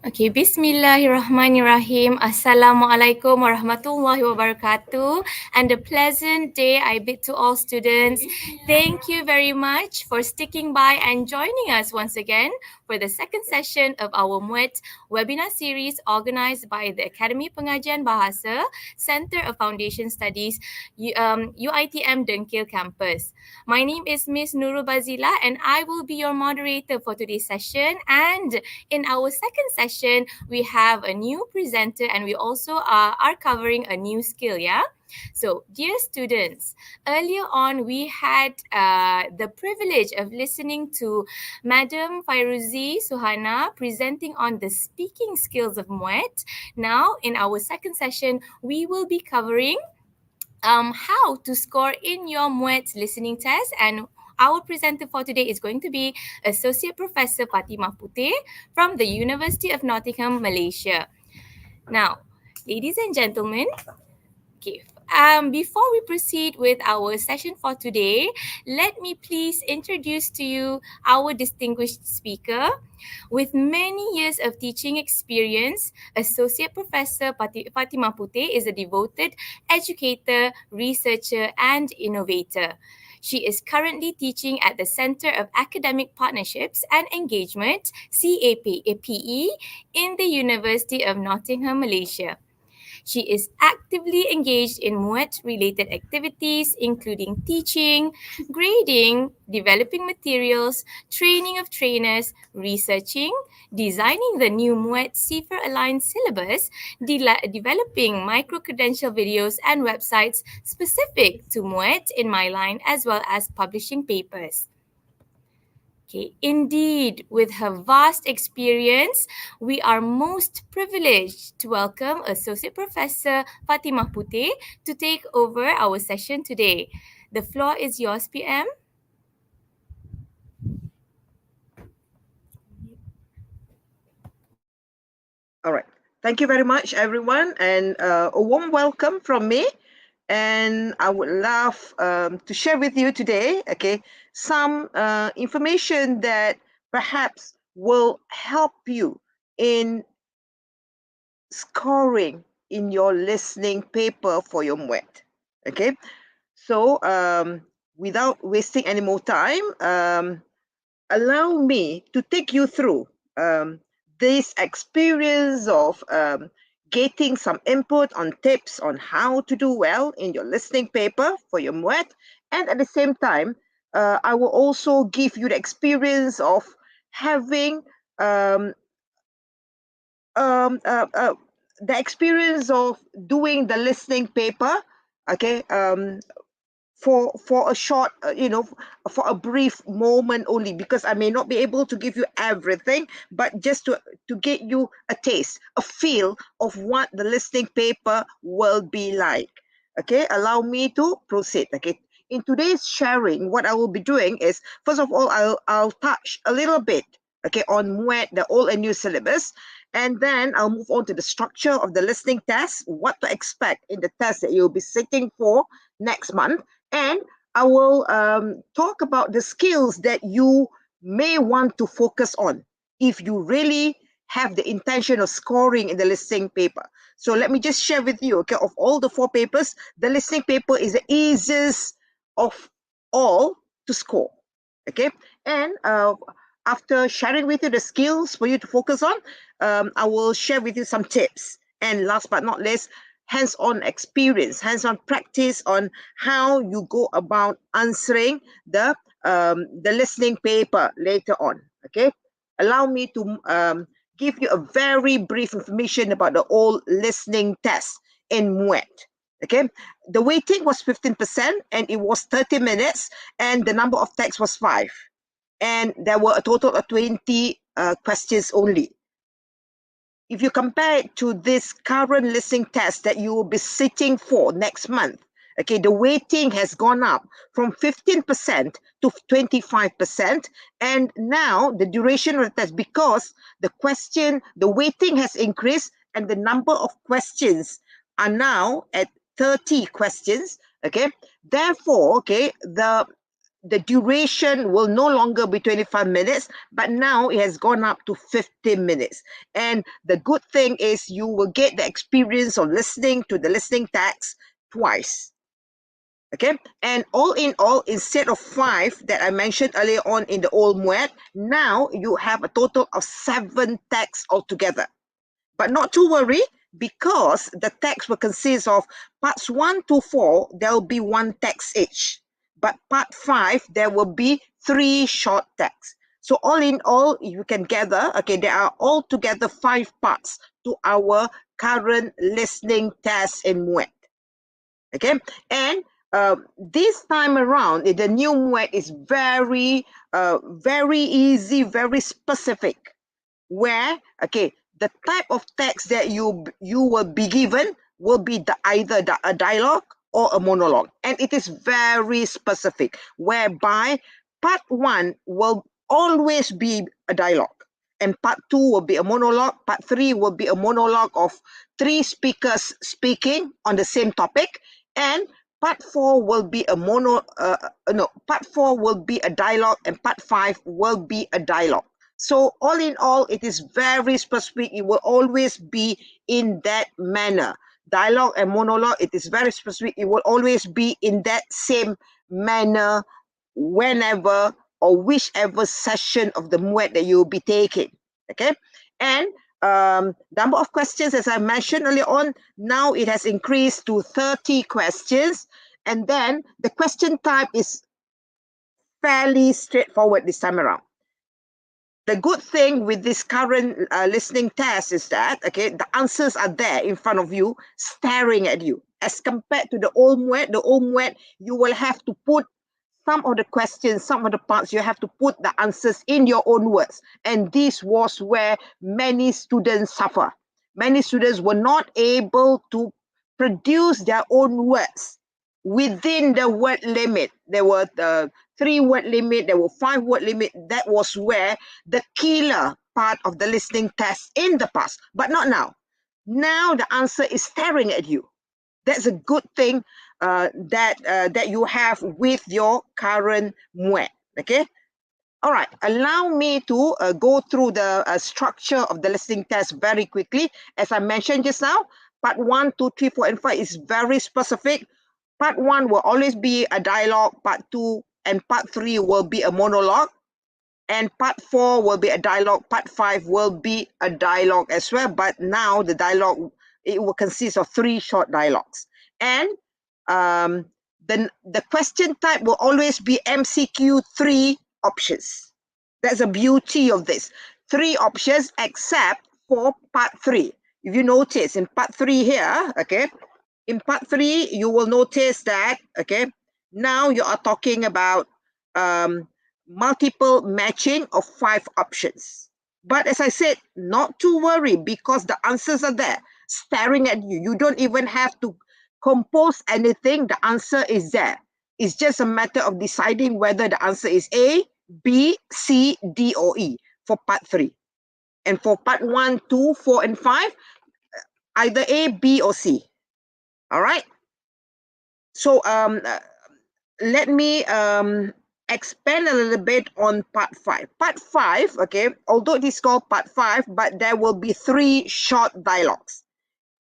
Okay, Bismillahirrahmanirrahim. Assalamualaikum warahmatullahi wabarakatuh. And a pleasant day I bid to all students. Thank you very much for sticking by and joining us once again for the second session of our MUET webinar series organized by the Academy Pengajian Bahasa Center of Foundation Studies, UITM Dengkil Campus. My name is Miss Nurul Bazila and I will be your moderator for today's session. And in our second session, we have a new presenter and we also are covering a new skill, yeah? So, dear students, earlier on we had the privilege of listening to Madam Fairuzi Suhana presenting on the speaking skills of MUET. Now, in our second session, we will be covering how to score in your MUET listening test, and our presenter for today is going to be Associate Professor Fatimah Puteh from the University of Nottingham, Malaysia. Now, ladies and gentlemen, okay, before we proceed with our session for today, let me please introduce to you our distinguished speaker. With many years of teaching experience, Associate Professor Fatimah Puteh is a devoted educator, researcher, and innovator. She is currently teaching at the Center of Academic Partnerships and Engagement, CAPE, in the University of Nottingham, Malaysia. She is actively engaged in MUET-related activities, including teaching, grading, developing materials, training of trainers, researching, designing the new MUET CIFR-aligned syllabus, developing micro-credential videos and websites specific to MUET in MyLine, as well as publishing papers. Okay, indeed, with her vast experience, we are most privileged to welcome Associate Professor Fatimah Puteh to take over our session today. The floor is yours, PM. All right. Thank you very much, everyone, and a warm welcome from me. And I would love to share with you today, okay, some information that perhaps will help you in scoring in your listening paper for your MUET. Okay, so without wasting any more time, allow me to take you through this experience of getting some input on tips on how to do well in your listening paper for your MUET. And at the same time, I will also give you the experience of having the experience of doing the listening paper, okay, for a short, for a brief moment only, because I may not be able to give you everything, but just to get you a taste, a feel of what the listening paper will be like. Okay, allow me to proceed. Okay, in today's sharing, what I will be doing is, first of all, I'll touch a little bit, okay, on MUET, the old and new syllabus, and then I'll move on to the structure of the listening test, what to expect in the test that you'll be sitting for next month. And I will talk about the skills that you may want to focus on if you really have the intention of scoring in the listening paper. So let me just share with you, okay, of all the 4 papers, the listening paper is the easiest of all to score. Okay, and after sharing with you the skills for you to focus on, I will share with you some tips. And last but not least, hands-on experience, hands-on practice on how you go about answering the listening paper later on. Okay, allow me to give you a very brief information about the old listening test in MUET. Okay, the weighting was 15% and it was 30 minutes and the number of texts was 5. And there were a total of 20 questions only. If you compare it to this current listening test that you will be sitting for next month, okay, the weighting has gone up from 15% to 25%. And now the duration of the test, because the weighting has increased and the number of questions are now at 30 questions, okay. Therefore, okay, the the duration will no longer be 25 minutes, but now it has gone up to 15 minutes. And the good thing is you will get the experience of listening to the listening text twice. Okay, and all in all, instead of 5 that I mentioned earlier on in the old MUET, now you have a total of 7 texts altogether. But not to worry, because the text will consist of parts 1 to 4, there will be 1 text each. But part 5, there will be 3 short texts. So all in all, you can gather, okay, there are altogether 5 parts to our current listening test in MUET. Okay, and this time around, the new MUET is very easy, very specific, where, okay, the type of text that you will be given will be either a dialogue or a monologue. And it is very specific, whereby part 1 will always be a dialogue. And part 2 will be a monologue. Part 3 will be a monologue of 3 speakers speaking on the same topic. And part 4 will be a part 4 will be a dialogue, and part 5 will be a dialogue. So all in all, it is very specific. It will always be in that manner. Dialogue and monologue, it is very specific. It will always be in that same manner whenever or whichever session of the MUET that you will be taking. Okay, and number of questions, as I mentioned earlier on, now it has increased to 30 questions. And then the question type is fairly straightforward this time around. The good thing with this current listening test is that, okay, the answers are there in front of you, staring at you. As compared to the old MUET, you will have to put some of the questions, some of the parts, you have to put the answers in your own words. And this was where many students suffer. Many students were not able to produce their own words within the word limit. There were 3 word limit, there were 5 word limit. That was where the killer part of the listening test in the past, but not now. Now the answer is staring at you. That's a good thing that you have with your current MUET. Okay. All right. Allow me to go through the structure of the listening test very quickly. As I mentioned just now, part 1, 2, 3, 4, and 5 is very specific. Part 1 will always be a dialogue. Part 2 and part 3 will be a monologue. And part 4 will be a dialogue. Part 5 will be a dialogue as well. But now the dialogue, it will consist of 3 short dialogues. And the question type will always be MCQ 3 options. That's the beauty of this. 3 options except for part 3. If you notice in part 3 here, okay, in part 3, you will notice that, okay, now you are talking about multiple matching of 5 options. But as I said, not to worry, because the answers are there, staring at you. You don't even have to compose anything. The answer is there. It's just a matter of deciding whether the answer is A, B, C, D, or E for part 3. And for part 1, 2, 4, and 5, either A, B, or C. All right. So let me expand a little bit on part 5. Part 5, okay, although it is called part 5, but there will be 3 short dialogues.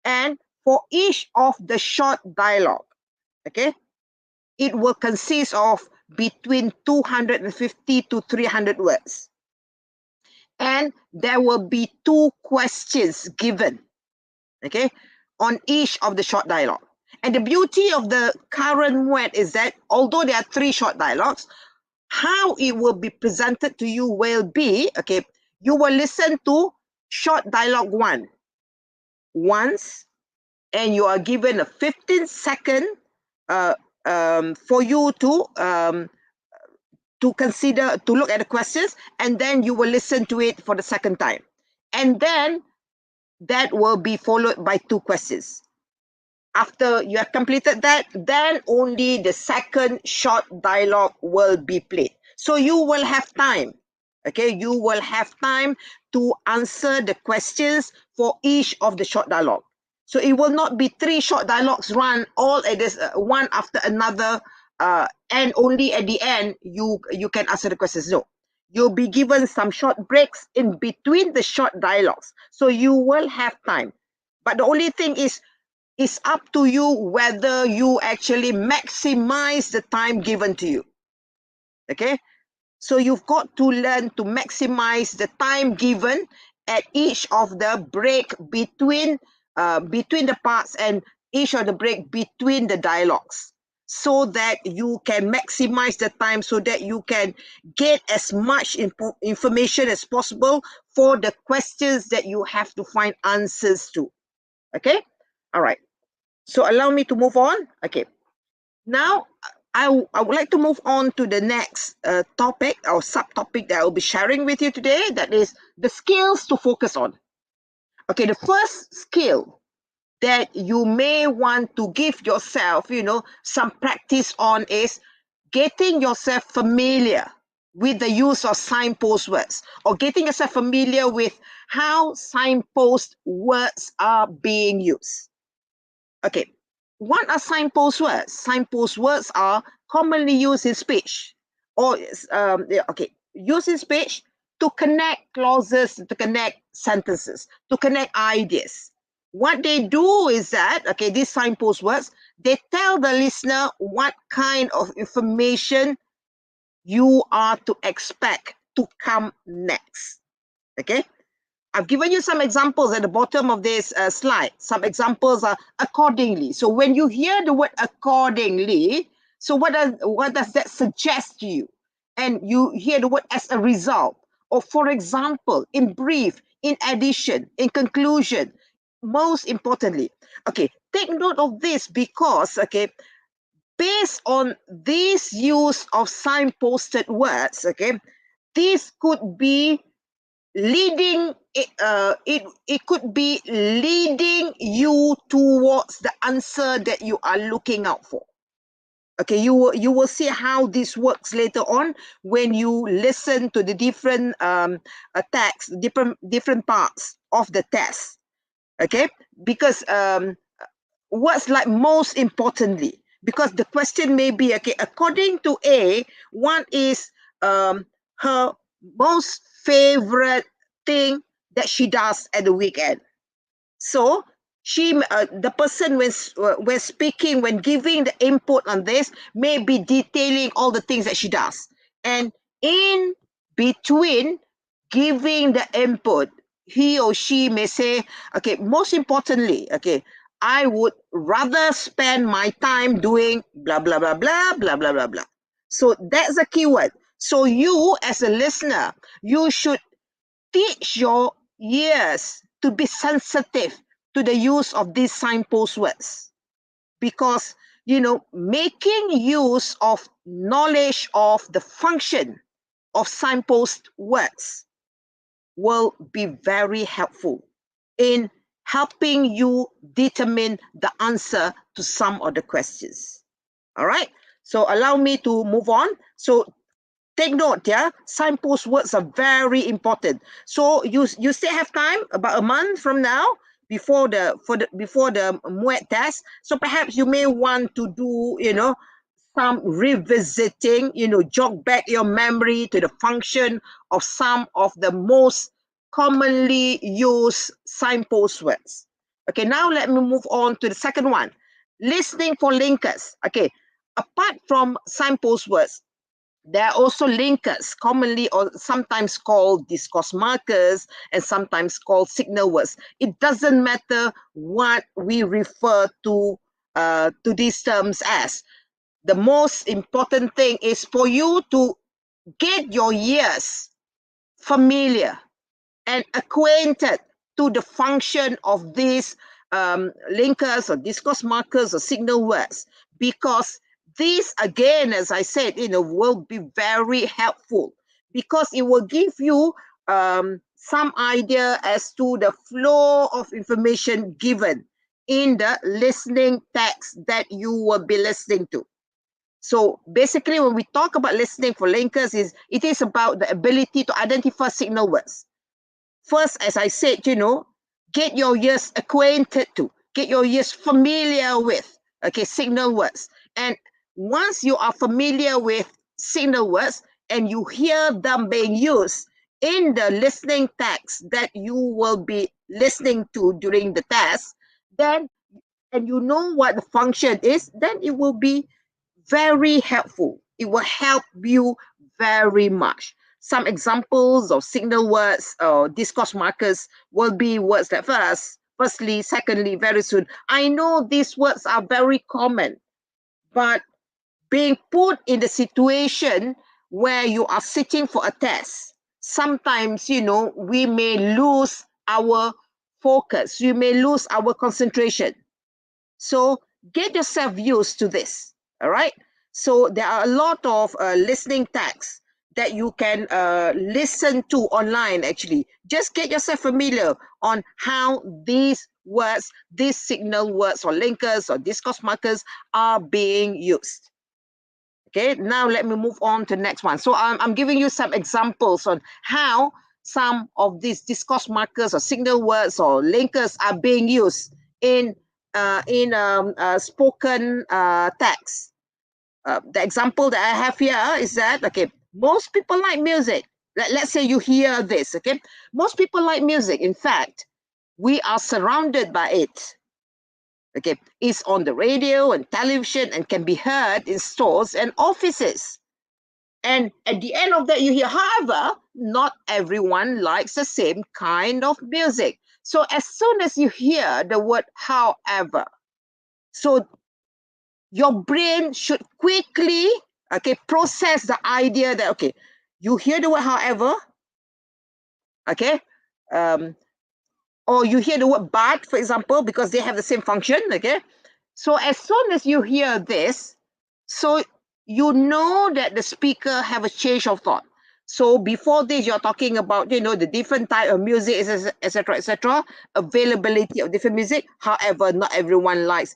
And for each of the short dialogue, okay, it will consist of between 250 to 300 words. And there will be 2 questions given, okay, on each of the short dialogue. And the beauty of the current MUET is that although there are 3 short dialogues, how it will be presented to you will be, okay, you will listen to short dialogue 1 once, and you are given a 15-second for you to consider, to look at the questions, and then you will listen to it for the second time. And then that will be followed by 2 questions. After you have completed that, then only the second short dialogue will be played. So you will have time, okay? You will have time to answer the questions for each of the short dialogue. So it will not be 3 short dialogues run all at this one after another and only at the end you can answer the questions. No, you'll be given some short breaks in between the short dialogues, so you will have time. But the only thing is, it's up to you whether you actually maximize the time given to you. Okay, so you've got to learn to maximize the time given at each of the break between the parts, and each of the break between the dialogues, so that you can maximize the time, so that you can get as much information as possible for the questions that you have to find answers to. Okay, all right. So allow me to move on. Okay, now I would like to move on to the next topic or subtopic that I will be sharing with you today. That is the skills to focus on. Okay, the first skill that you may want to give yourself, some practice on is getting yourself familiar with the use of signpost words, or getting yourself familiar with how signpost words are being used. Okay, what are signpost words? Signpost words are commonly used in speech, or used in speech to connect clauses, to connect sentences, to connect ideas. What they do is that, okay, these signpost words, they tell the listener what kind of information you are to expect to come next. Okay, I've given you some examples at the bottom of this slide. Some examples are accordingly. So when you hear the word accordingly, so what does that suggest to you? And you hear the word as a result, or for example, in brief, in addition, in conclusion. Most importantly, okay, take note of this, because, okay, based on this use of signposted words, okay, this could be leading it could be leading you towards the answer that you are looking out for. Okay, you will see how this works later on when you listen to the different text, different parts of the test. Okay, because what's like most importantly, because the question may be, okay, according to A, what is her most favorite thing that she does at the weekend? So the person when speaking, when giving the input on this, may be detailing all the things that she does, and in between giving the input, he or she may say, okay, most importantly, okay, I would rather spend my time doing blah blah blah blah blah blah blah blah. So that's a keyword. So you, as a listener, you should teach your ears to be sensitive to the use of these signpost words, because making use of knowledge of the function of signpost words will be very helpful in helping you determine the answer to some of the questions. All right, so allow me to move on. So take note, yeah, signpost words are very important. So you still have time, about a month from now, before the MUET test. So perhaps you may want to do some revisiting, jog back your memory to the function of some of the most commonly used signpost words. Okay, now let me move on to the second one, listening for linkers. Okay, apart from signpost words, there are also linkers, commonly or sometimes called discourse markers and sometimes called signal words. It doesn't matter what we refer to these terms as. The most important thing is for you to get your ears familiar and acquainted to the function of these linkers or discourse markers or signal words, because these, again, as I said, will be very helpful, because it will give you some idea as to the flow of information given in the listening text that you will be listening to. So basically, when we talk about listening for linkers, it is about the ability to identify signal words. First, as I said, get your ears acquainted to, get your ears familiar with, okay, signal words. And once you are familiar with signal words and you hear them being used in the listening text that you will be listening to during the test, then and you know what the function is, then it will be very helpful. It will help you very much. Some examples of signal words or discourse markers will be words like firstly, secondly, very soon. I know these words are very common, but being put in the situation where you are sitting for a test, sometimes, we may lose our focus, we may lose our concentration. So get yourself used to this. All right. So there are a lot of listening tags that you can listen to online. Actually, just get yourself familiar on how these words, these signal words or linkers or discourse markers are being used. Okay, now let me move on to the next one. So I'm giving you some examples on how some of these discourse markers or signal words or linkers are being used in spoken text. The example that I have here is that, okay, most people like music. Let's say you hear this, okay? Most people like music. In fact, we are surrounded by it. Okay, it's on the radio and television and can be heard in stores and offices. And at the end of that, you hear, however, not everyone likes the same kind of music. So as soon as you hear the word however, so your brain should quickly, okay, process the idea that, okay, you hear the word however, okay, or you hear the word but, for example, because they have the same function, okay. So as soon as you hear this, so you know that the speaker have a change of thought. So before this, you're talking about, the different type of music, etc., etc., availability of different music. However, not everyone likes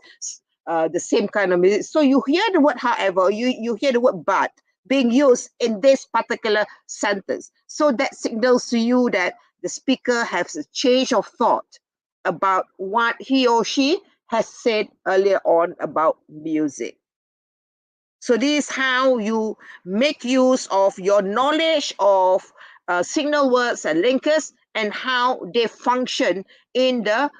the same kind of music. So you hear the word however, you hear the word but being used in this particular sentence. So that signals to you that the speaker has a change of thought about what he or she has said earlier on about music. So this is how you make use of your knowledge of signal words and linkers and how they function in the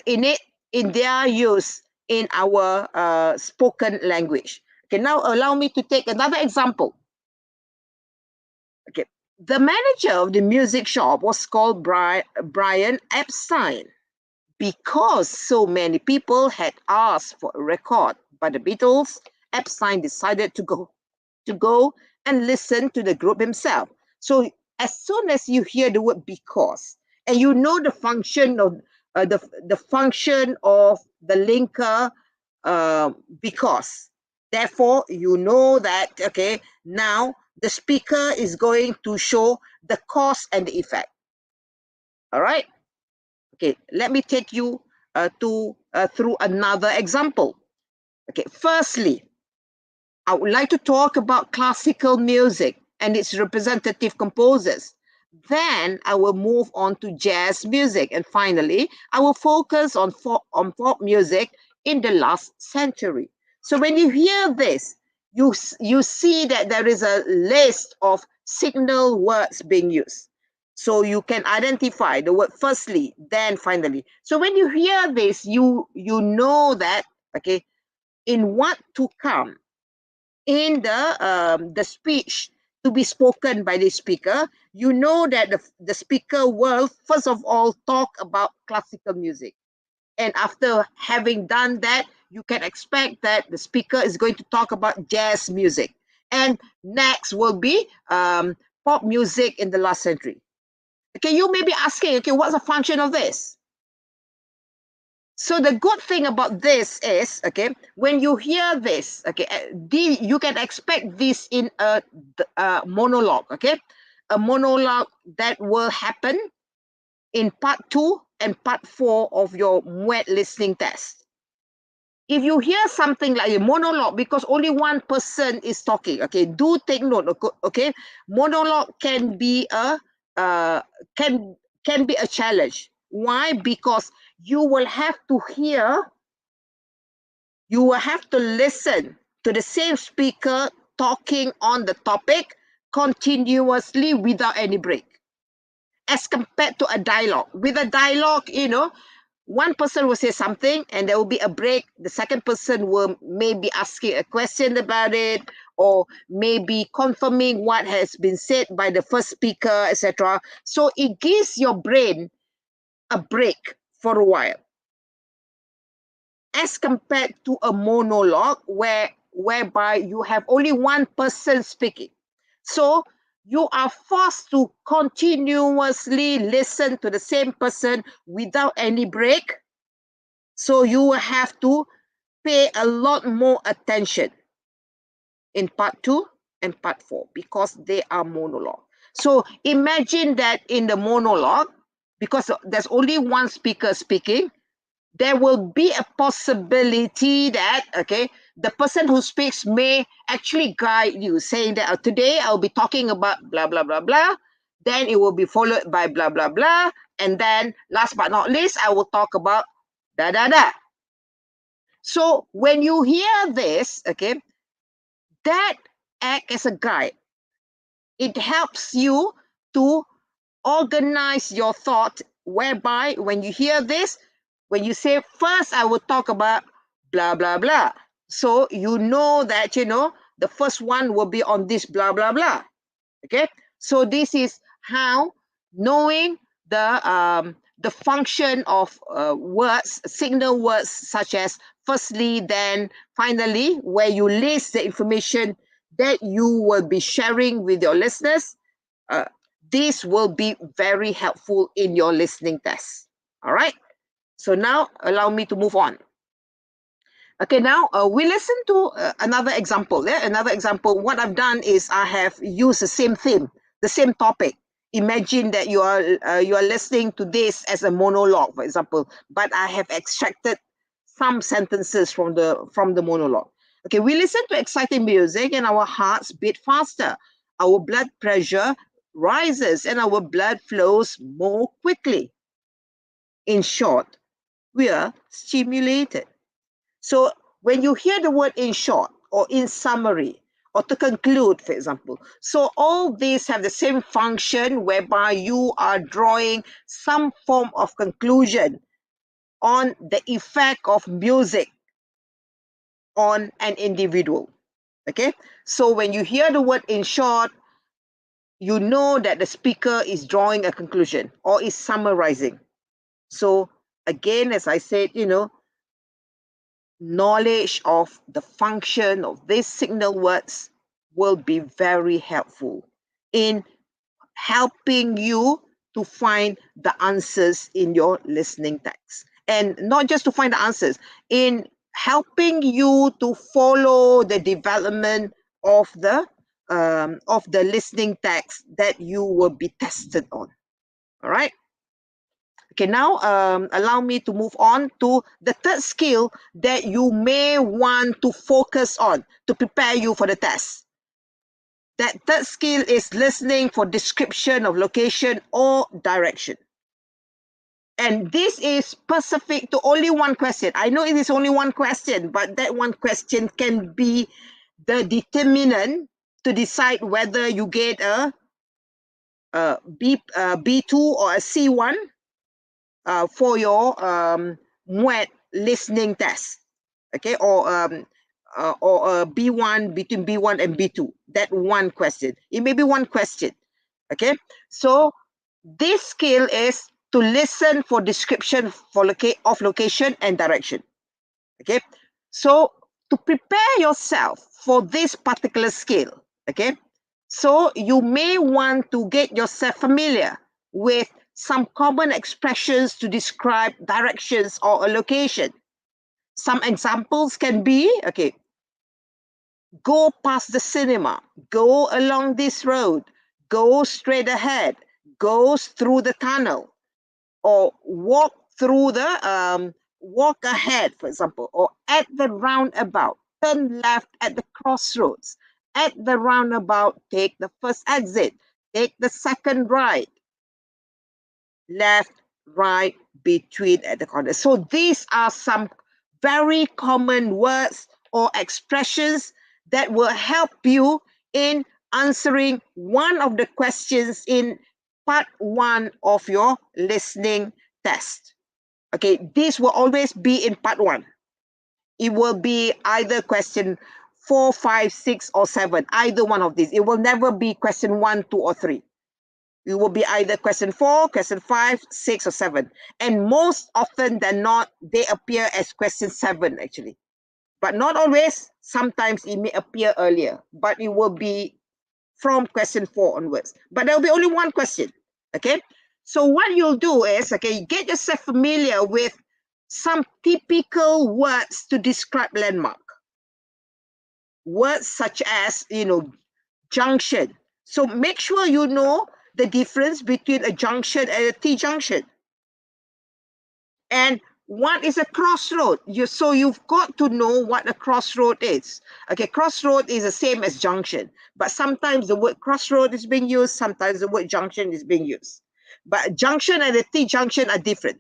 in their use in our spoken language. Okay, now allow me to take another example. Okay, the manager of the music shop was called Brian Epstein. Because so many people had asked for a record by the Beatles, Epstein decided to go and listen to the group himself. So as soon as you hear the word because, and you know the function of the function of the linker because, therefore you know that, okay, now the speaker is going to show the cause and the effect. All right. Okay, let me take you through another example. Okay, firstly, I would like to talk about classical music and its representative composers. Then I will move on to jazz music, and finally, I will focus on pop music in the last century. So when you hear this, you see that there is a list of signal words being used. So you can identify the word firstly, then finally. So when you hear this, you know that, okay, in what to come in the speech to be spoken by the speaker, you know that the speaker will first of all talk about classical music. And after having done that, you can expect that the speaker is going to talk about jazz music. And next will be pop music in the last century. Okay, you may be asking, okay, what's the function of this? So the good thing about this is, okay, when you hear this, okay, you can expect this in a monologue, okay, a monologue that will happen in part 2 and part 4 of your MUET listening test. If you hear something like a monologue because only one person is talking, okay, do take note, okay, monologue can be a uh, can be a challenge. Why? Because you will have to hear, you will have to listen to the same speaker talking on the topic continuously without any break, as compared to a dialogue. With a dialogue, one person will say something and there will be a break. The second person will maybe asking a question about it, or maybe confirming what has been said by the first speaker, etc. So it gives your brain a break for a while, as compared to a monologue whereby you have only one person speaking. So you are forced to continuously listen to the same person without any break. So you will have to pay a lot more attention in part 2 and part 4 because they are monologue. So imagine that in the monologue, because there's only one speaker speaking, there will be a possibility that, okay, the person who speaks may actually guide you, saying that today I'll be talking about blah, blah, blah, blah. Then it will be followed by blah, blah, blah. And then last but not least, I will talk about da, da, da. So when you hear this, okay, that act as a guide. It helps you to organize your thought, whereby when you hear this, when you say first I will talk about blah blah blah, so you know that the first one will be on this blah blah blah. Okay, so this is how knowing the function of words, signal words such as firstly, then, finally, where you list the information that you will be sharing with your listeners. This will be very helpful in your listening test. All right. So now allow me to move on. Okay, now we listen to another example. Yeah? Another example. What I've done is I have used the same theme, the same topic. Imagine that you are listening to this as a monologue, for example, but I have extracted some sentences from the monologue. Okay, we listen to exciting music and our hearts beat faster. Our blood pressure rises and our blood flows more quickly. In short, we are stimulated. So when you hear the word in short or in summary or to conclude, for example, so all these have the same function whereby you are drawing some form of conclusion on the effect of music on an individual. Okay, so when you hear the word in short, you know that the speaker is drawing a conclusion or is summarizing. So again, as I said, knowledge of the function of these signal words will be very helpful in helping you to find the answers in your listening text. And not just to find the answers, in helping you to follow the development of the listening text that you will be tested on. All right. Okay, now allow me to move on to the third skill that you may want to focus on to prepare you for the test. That third skill is listening for description of location or direction. And this is specific to only one question. I know it is only one question, but that one question can be the determinant to decide whether you get a B2 or a C1 for your MUET listening test, okay, or a B1, between B1 and B2. That one question. It may be one question, okay. So this skill is to listen for description of location and direction, okay. So to prepare yourself for this particular skill, okay, so you may want to get yourself familiar with some common expressions to describe directions or a location. Some examples can be, okay, go past the cinema, go along this road, go straight ahead, goes through the tunnel, or walk ahead, for example, or at the roundabout, turn left at the crossroads. At the roundabout, take the first exit, take the second right, left, right, between at the corner. So these are some very common words or expressions that will help you in answering one of the questions in part 1 of your listening test. Okay, this will always be in part 1. It will be either question 4, 5, 6, or 7, either one of these. It will never be question 1, 2, or 3. It will be either question 4, question 5, 6, or 7. And most often than not, they appear as question 7 actually. But not always. Sometimes it may appear earlier, but it will be from question 4 onwards. But there will be only one question, okay? So what you'll do is, okay, get yourself familiar with some typical words to describe landmark. Words such as, junction. So make sure you know the difference between a junction and a T-junction. And what is a crossroad? So you've got to know what a crossroad is. Okay, crossroad is the same as junction, but sometimes the word crossroad is being used, sometimes the word junction is being used. But junction and a T-junction are different.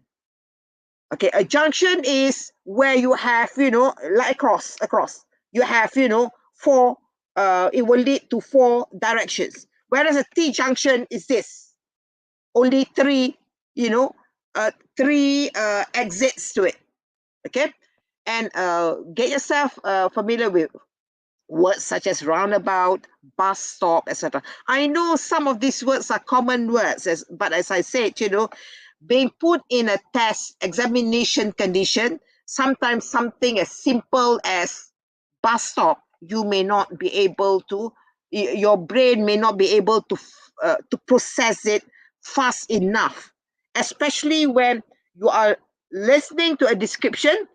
Okay, a junction is where you have, like across. You have, 4, it will lead to 4 directions. Whereas a T-junction is this, only 3, 3 exits to it. Okay, and get yourself familiar with words such as roundabout, bus stop, etc. I know some of these words are common words, but as I said, being put in a test examination condition, sometimes something as simple as bus stop, you may not be able to, your brain may not be able to process it fast enough, especially when you are listening to a description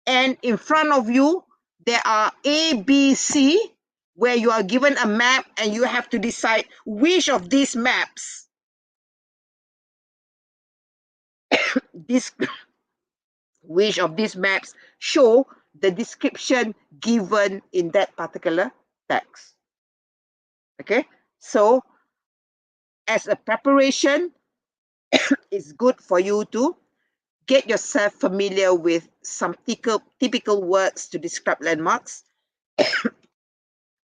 and in front of you there are A, B, C, where you are given a map and you have to decide which of these maps which of these maps show the description given in that particular text. Okay, so as a preparation, it's good for you to get yourself familiar with some typical words to describe landmarks.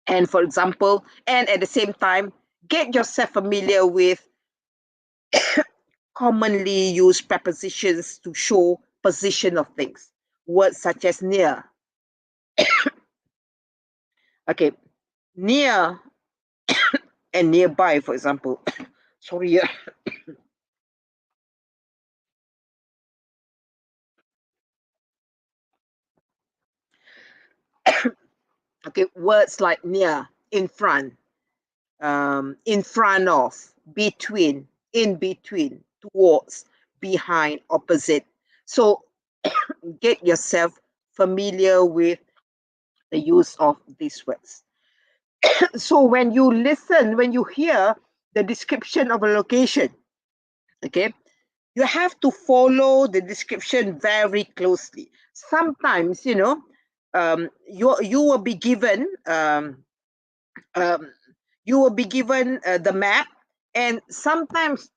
And for example, and at the same time, get yourself familiar with commonly used prepositions to show position of things. Words such as near. Okay, near and nearby, for example. Sorry. Okay, words like near, in front of, between, in between, towards, behind, opposite. So get yourself familiar with the use of these words. So when you listen, when you hear the description of a location, okay, you have to follow the description very closely. Sometimes, you will be given the map, and sometimes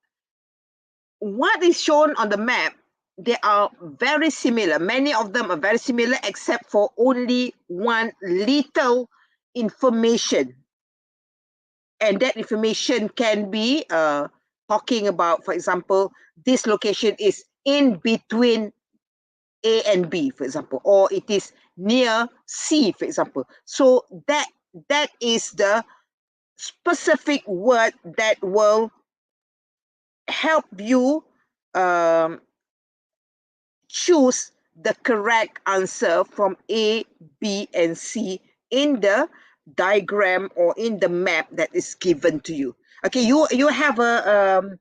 what is shown on the map, they are very similar. Many of them are very similar, except for only one little information. And that information can be talking about, for example, this location is in between A and B, for example, or it is near C, for example. So that is the specific word that will help you choose the correct answer from A, B, and C in the diagram or in the map that is given to you. Okay, you have a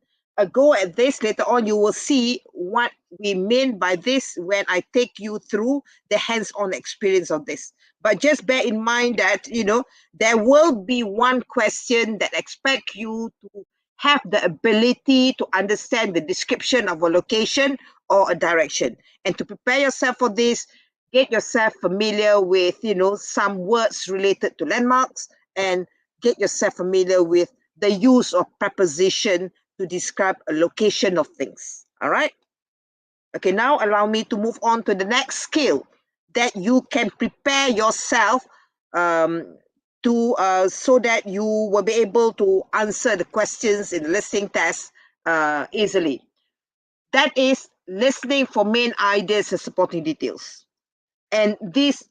go at this. Later on, you will see what we mean by this when I take you through the hands-on experience of this. But just bear in mind that, there will be one question that expect you to have the ability to understand the description of a location or a direction. And to prepare yourself for this, get yourself familiar with, some words related to landmarks, and get yourself familiar with the use of preposition to describe a location of things. All right? Okay, now allow me to move on to the next skill that you can prepare yourself so that you will be able to answer the questions in the listening test easily. That is listening for main ideas and supporting details. And this,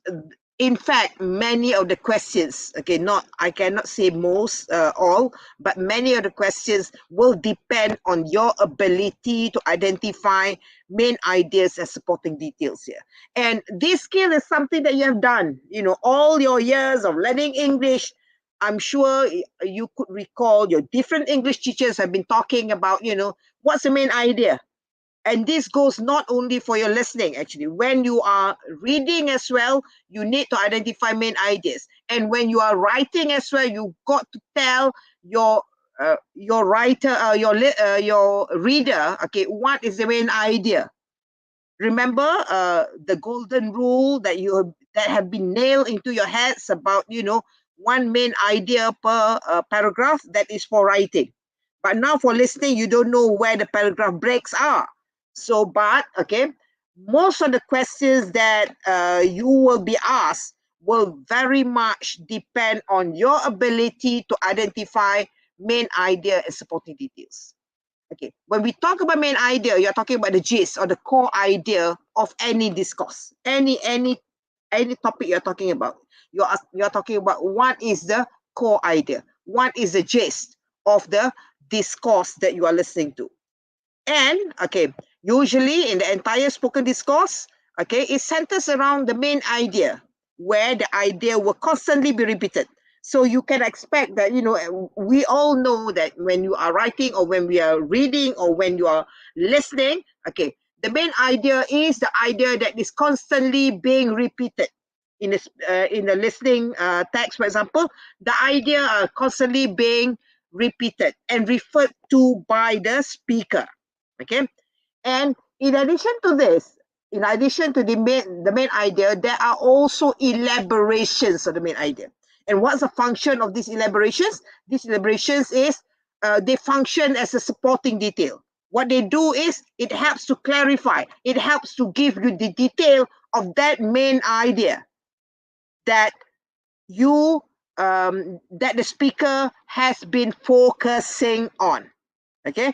in fact, many of the questions, okay, not, I cannot say most, all, but many of the questions will depend on your ability to identify main ideas and supporting details here. And this skill is something that you have done, all your years of learning English. I'm sure you could recall your different English teachers have been talking about, what's the main idea? And this goes not only for your listening, actually. When you are reading as well, you need to identify main ideas. And when you are writing as well, you've got to tell your writer, your reader, okay, what is the main idea? Remember the golden rule that have been nailed into your heads about, one main idea per paragraph. That is for writing. But now for listening, you don't know where the paragraph breaks are. So, but, okay, most of the questions that you will be asked will very much depend on your ability to identify main idea and supporting details. Okay, when we talk about main idea, you're talking about the gist or the core idea of any discourse, any topic you're talking about. You're talking about what is the core idea, what is the gist of the discourse that you are listening to. And, okay, usually in the entire spoken discourse, okay, it centers around the main idea, where the idea will constantly be repeated. So you can expect that, we all know that when you are writing or when we are reading or when you are listening, okay, the main idea is the idea that is constantly being repeated. In the listening text, for example, the idea are constantly being repeated and referred to by the speaker. Okay, and in addition to this, in addition to the main idea, there are also elaborations of the main idea. And what's the function of these elaborations? These elaborations is they function as a supporting detail. What they do is it helps to clarify, it helps to give you the detail of that main idea that you that the speaker has been focusing on. Okay,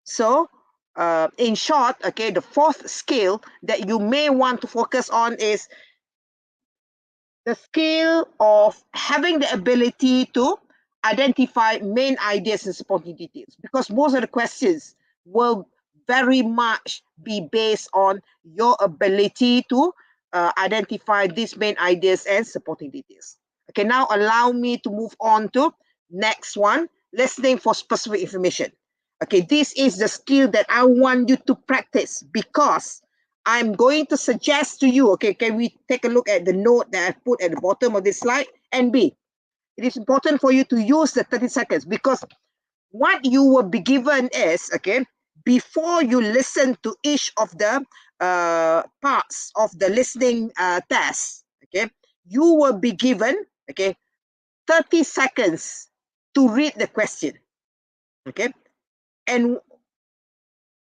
so in short, okay, the fourth skill that you may want to focus on is the skill of having the ability to identify main ideas and supporting details, because most of the questions will very much be based on your ability to identify these main ideas and supporting details. Okay, now allow me to move on to next one, listening for specific information. Okay, this is the skill that I want you to practice, because I'm going to suggest to you, okay, can we take a look at the note that I put at the bottom of this slide? And B, it is important for you to use the 30 seconds, because what you will be given is, okay, before you listen to each of the parts of the listening test, okay, you will be given, okay, 30 seconds to read the question, okay? And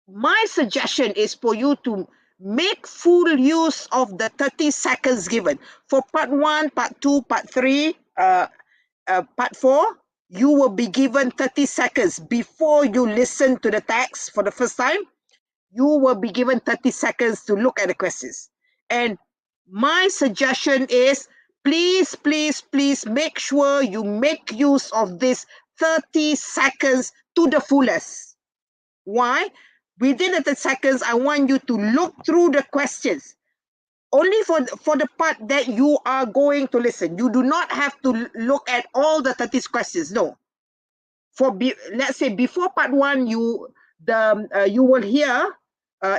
my suggestion is for you to make full use of the 30 seconds given. For part 1, part 2, part 3, part 4, you will be given 30 seconds before you listen to the text for the first time. You will be given 30 seconds to look at the questions. And my suggestion is, please, please, please make sure you make use of this 30 seconds to the fullest. Why? Within the 30 seconds, I want you to look through the questions. Only for the part that you are going to listen. You do not have to look at all the 30 questions. No. Let's say before part 1, you will hear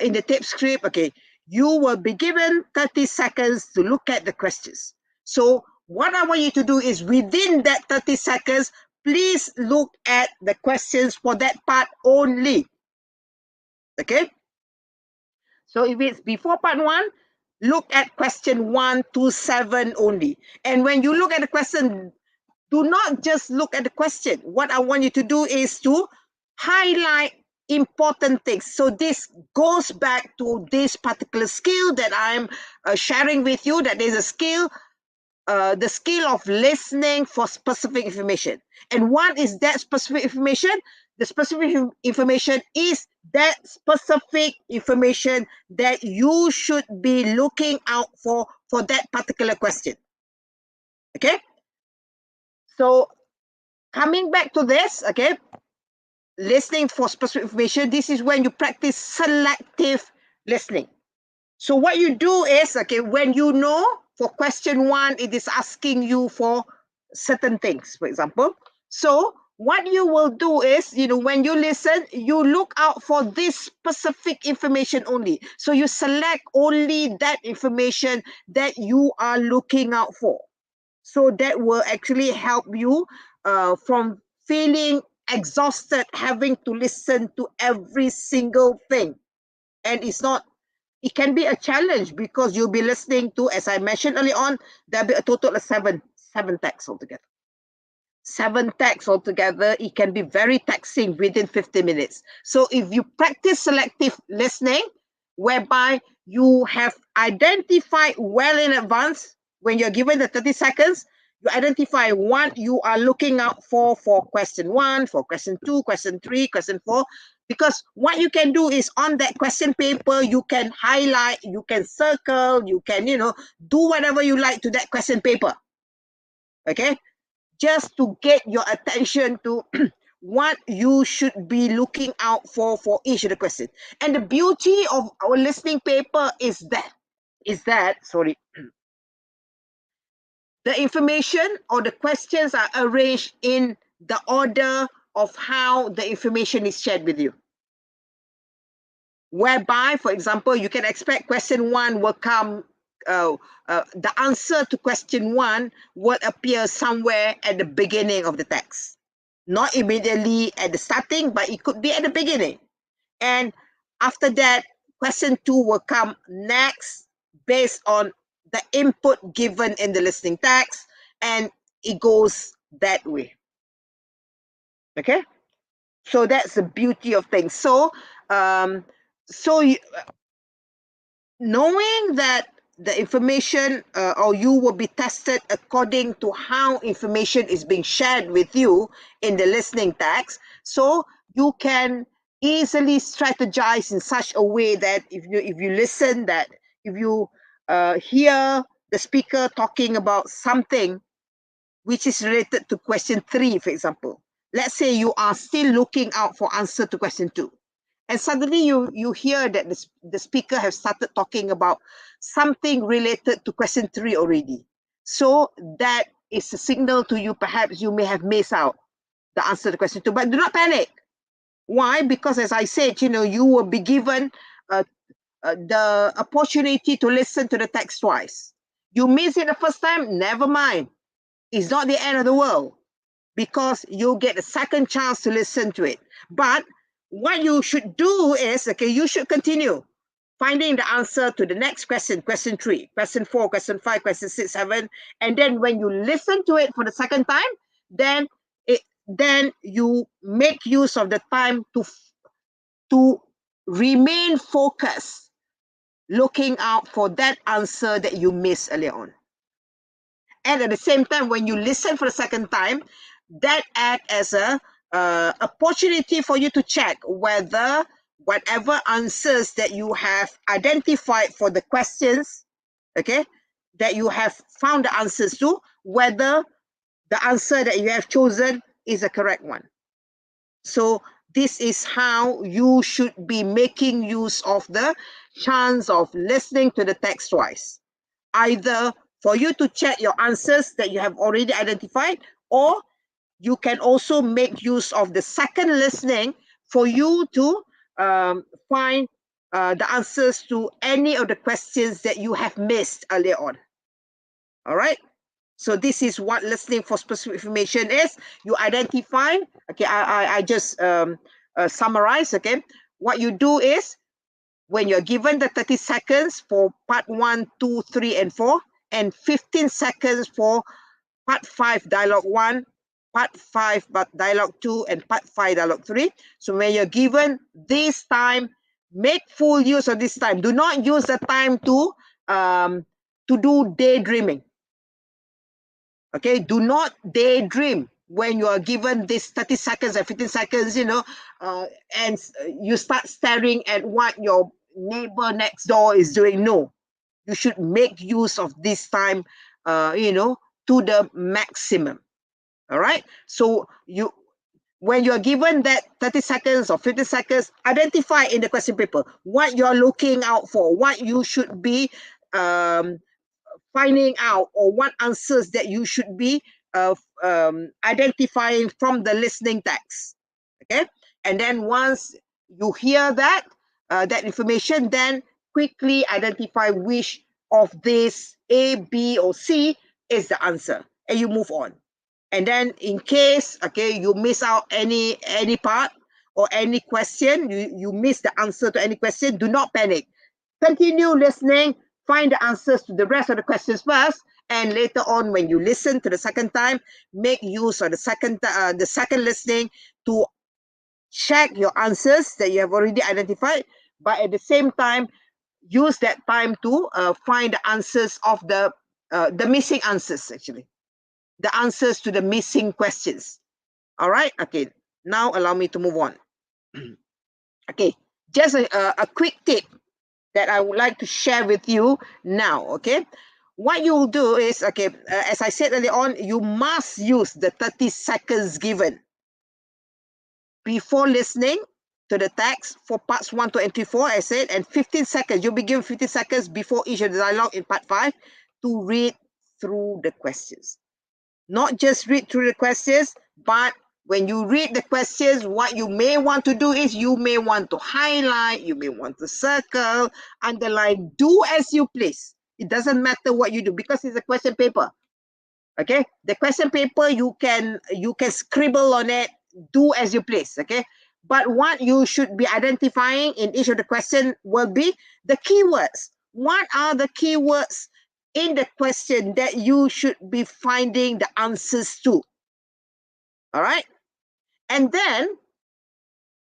in the tape script, okay, you will be given 30 seconds to look at the questions. So what I want you to do is, within that 30 seconds, please look at the questions for that part only. Okay, so if it's before part 1, look at question 1 to 7 only. And when you look at the question, do not just look at the question. What I want you to do is to highlight important things. So this goes back to this particular skill that I'm sharing with you, that is a skill, the skill of listening for specific information. And what is that specific information? The specific information is that specific information that you should be looking out for that particular question. Okay? So coming back to this, okay, listening for specific information, this is when you practice selective listening. So what you do is, okay, when you know for question 1, it is asking you for certain things, for example. So what you will do is, when you listen, you look out for this specific information only. So you select only that information that you are looking out for. So that will actually help you from feeling exhausted having to listen to every single thing. And it can be a challenge because you'll be listening to, as I mentioned earlier on, there'll be a total of seven texts altogether. 7 texts altogether, it can be very taxing within 50 minutes. So if you practice selective listening, whereby you have identified well in advance, when you're given the 30 seconds, you identify what you are looking out for question 1, for question 2, question 3, question 4. Because what you can do is on that question paper, you can highlight, you can circle, you can, do whatever you like to that question paper. Okay? Just to get your attention to what you should be looking out for each of the questions. And the beauty of our listening paper is that, the information or the questions are arranged in the order of how the information is shared with you. Whereby, for example, you can expect question 1 will come, the answer to question 1 will appear somewhere at the beginning of the text. Not immediately at the starting, but it could be at the beginning. And after that, question 2 will come next based on the input given in the listening text, and it goes that way. Okay? So that's the beauty of things. So, knowing that the information or you will be tested according to how information is being shared with you in the listening text, so you can easily strategize in such a way that if you listen, that if you hear the speaker talking about something which is related to question 3, for example, let's say you are still looking out for answer to question 2, and suddenly you hear that the speaker has started talking about something related to question 3 already. So that is a signal to you, perhaps you may have missed out the answer to question 2. But do not panic. Why? Because as I said, you will be given the opportunity to listen to the text twice. You miss it the first time, never mind. It's not the end of the world, because you'll get a second chance to listen to it. But what you should do is, okay, you should continue finding the answer to the next question, question 3, question 4, question 5, question 6, 7. And then when you listen to it for the second time, then you make use of the time to remain focused, looking out for that answer that you missed earlier on. And at the same time, when you listen for the second time, that acts as a opportunity for you to check whether whatever answers that you have identified for the questions, okay, that you have found the answers to, whether the answer that you have chosen is a correct one. So this is how you should be making use of the chance of listening to the text twice. Either for you to check your answers that you have already identified, or you can also make use of the second listening for you to find the answers to any of the questions that you have missed earlier on. All right? So this is what listening for specific information is. You identify, okay, I just summarize, okay. What you do is, when you're given the 30 seconds for part 1, 2, 3, and 4, and 15 seconds for part 5, dialogue 1, part 5 but dialogue 2 and part 5 dialogue 3. So when you're given this time, make full use of this time. Do not use the time to do daydreaming. Okay, do not daydream when you are given this 30 seconds and 15 seconds, and you start staring at what your neighbor next door is doing. No, you should make use of this time, to the maximum. All right. So when you're given that 30 seconds or 50 seconds, identify in the question paper what you're looking out for, what you should be finding out, or what answers that you should be identifying from the listening text. Okay. And then once you hear that information, then quickly identify which of these A, B, or C is the answer, and you move on. And then in case, okay, you miss out any part or any question, you miss the answer to any question, do not panic. Continue listening, find the answers to the rest of the questions first, and later on when you listen to the second time, make use of the second listening to check your answers that you have already identified, but at the same time, use that time to find the answers of the missing answers, actually. The answers to the missing questions. All right? Okay, now allow me to move on. Okay, just a quick tip that I would like to share with you now, okay? What you will do is, okay, as I said earlier on, you must use the 30 seconds given before listening to the text for parts 1 to 4, I said, and 15 seconds. You'll be given 15 seconds before each of the dialogue in part 5 to read through the questions. Not just read through the questions, but when you read the questions, what you may want to do is you may want to highlight, you may want to circle, underline, do as you please. It doesn't matter what you do because it's a question paper. Okay, the question paper, you can scribble on it, do as you please. Okay, but what you should be identifying in each of the question will be the keywords. What are the keywords in the question that you should be finding the answers to? All right, and then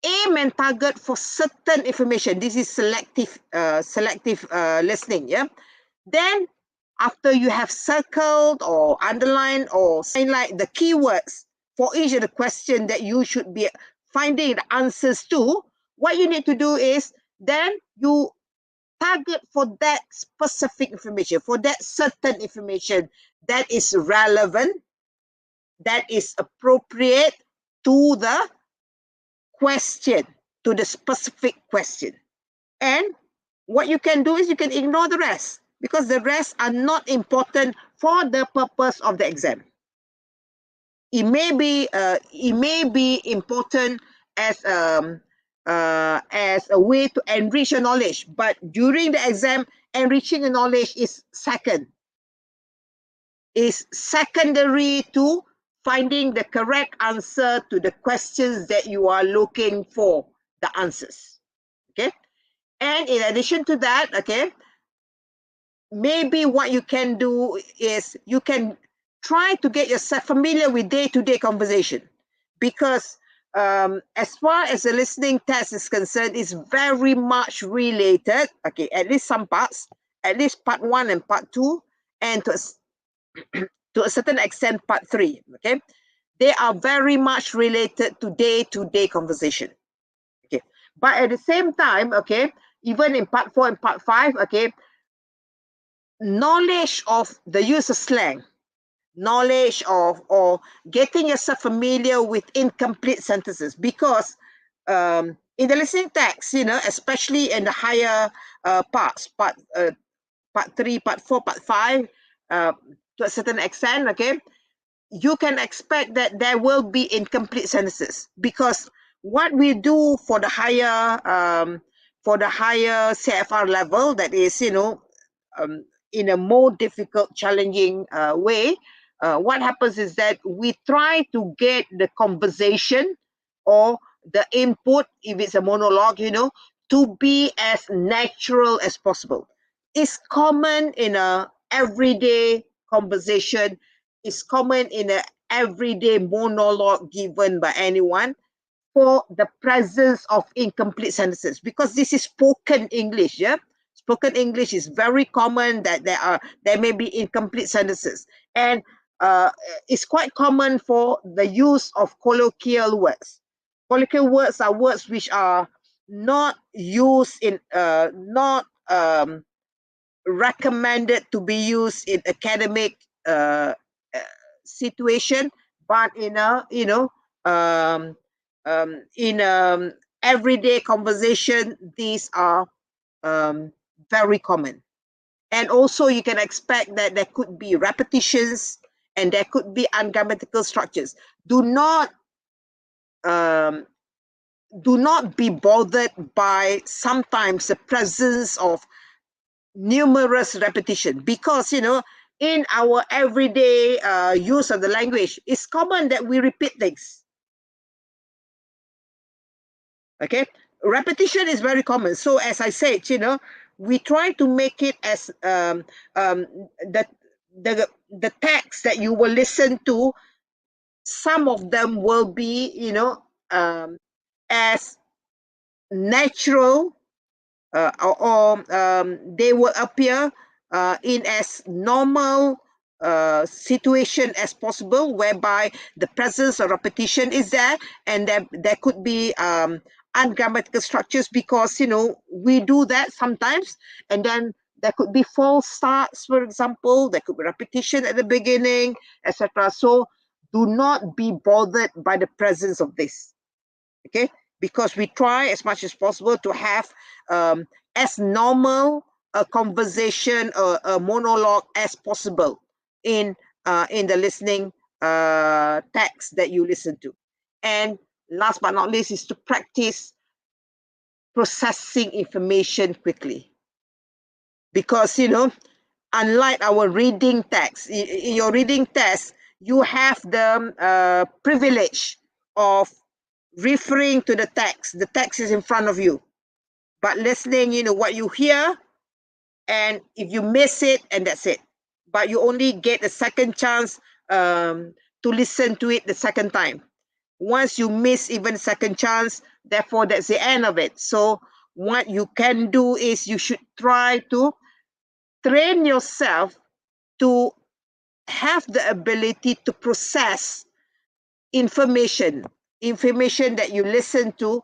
aim and target for certain information. This is selective listening. Yeah. Then after you have circled or underlined or highlight the keywords for each of the question that you should be finding the answers to, what you need to do is then you target for that specific information, for that certain information that is relevant, that is appropriate to the question, to the specific question. And what you can do is you can ignore the rest because the rest are not important for the purpose of the exam. It may be important as a way to enrich your knowledge, but during the exam, enriching the knowledge is secondary to finding the correct answer to the questions that you are looking for the answers. Okay, and in addition to that, okay, maybe what you can do is you can try to get yourself familiar with day-to-day conversation, because as far as the listening test is concerned, it's very much related, okay, at least some parts, at least part 1 and part 2, and to a certain extent part 3, okay, they are very much related to day-to-day conversation. Okay, but at the same time, okay, even in part 4 and part 5, okay, knowledge of the use of slang, knowledge of or getting yourself familiar with incomplete sentences, because in the listening text, especially in the higher parts, part 3, part 4, part 5, to a certain extent, okay, you can expect that there will be incomplete sentences, because what we do for the higher CFR level, that is, in a more difficult, challenging way, what happens is that we try to get the conversation or the input, if it's a monologue, to be as natural as possible. It's common in a everyday conversation. It's common in a everyday monologue given by anyone for the presence of incomplete sentences, because this is spoken English. Yeah, spoken English is very common that there may be incomplete sentences, and uh, it's quite common for the use of colloquial words. Colloquial words are words which are not used in not recommended to be used in academic uh, uh, situation, but in a um, in everyday conversation, these are um, very common. And also, you can expect that there could be repetitions and there could be ungrammatical structures. Do not um, do not be bothered by sometimes the presence of numerous repetition, because in our everyday use of the language, it's common that we repeat things. Okay, repetition is very common. So as I said, we try to make it as the the text that you will listen to, some of them will be as natural, or they will appear in as normal situation as possible, whereby the presence of repetition is there, and there could be ungrammatical structures, because we do that sometimes, and then there could be false starts, for example, there could be repetition at the beginning, etc. So do not be bothered by the presence of this. Okay, because we try as much as possible to have as normal a conversation or a monologue as possible in the listening text that you listen to. And last but not least is to practice processing information quickly, because unlike our reading text, in your reading test, you have the privilege of referring to the text. The text is in front of you. But listening, what you hear, and if you miss it, and that's it. But you only get a second chance to listen to it the second time. Once you miss even second chance, therefore that's the end of it. So what you can do is you should try to train yourself to have the ability to process information that you listen to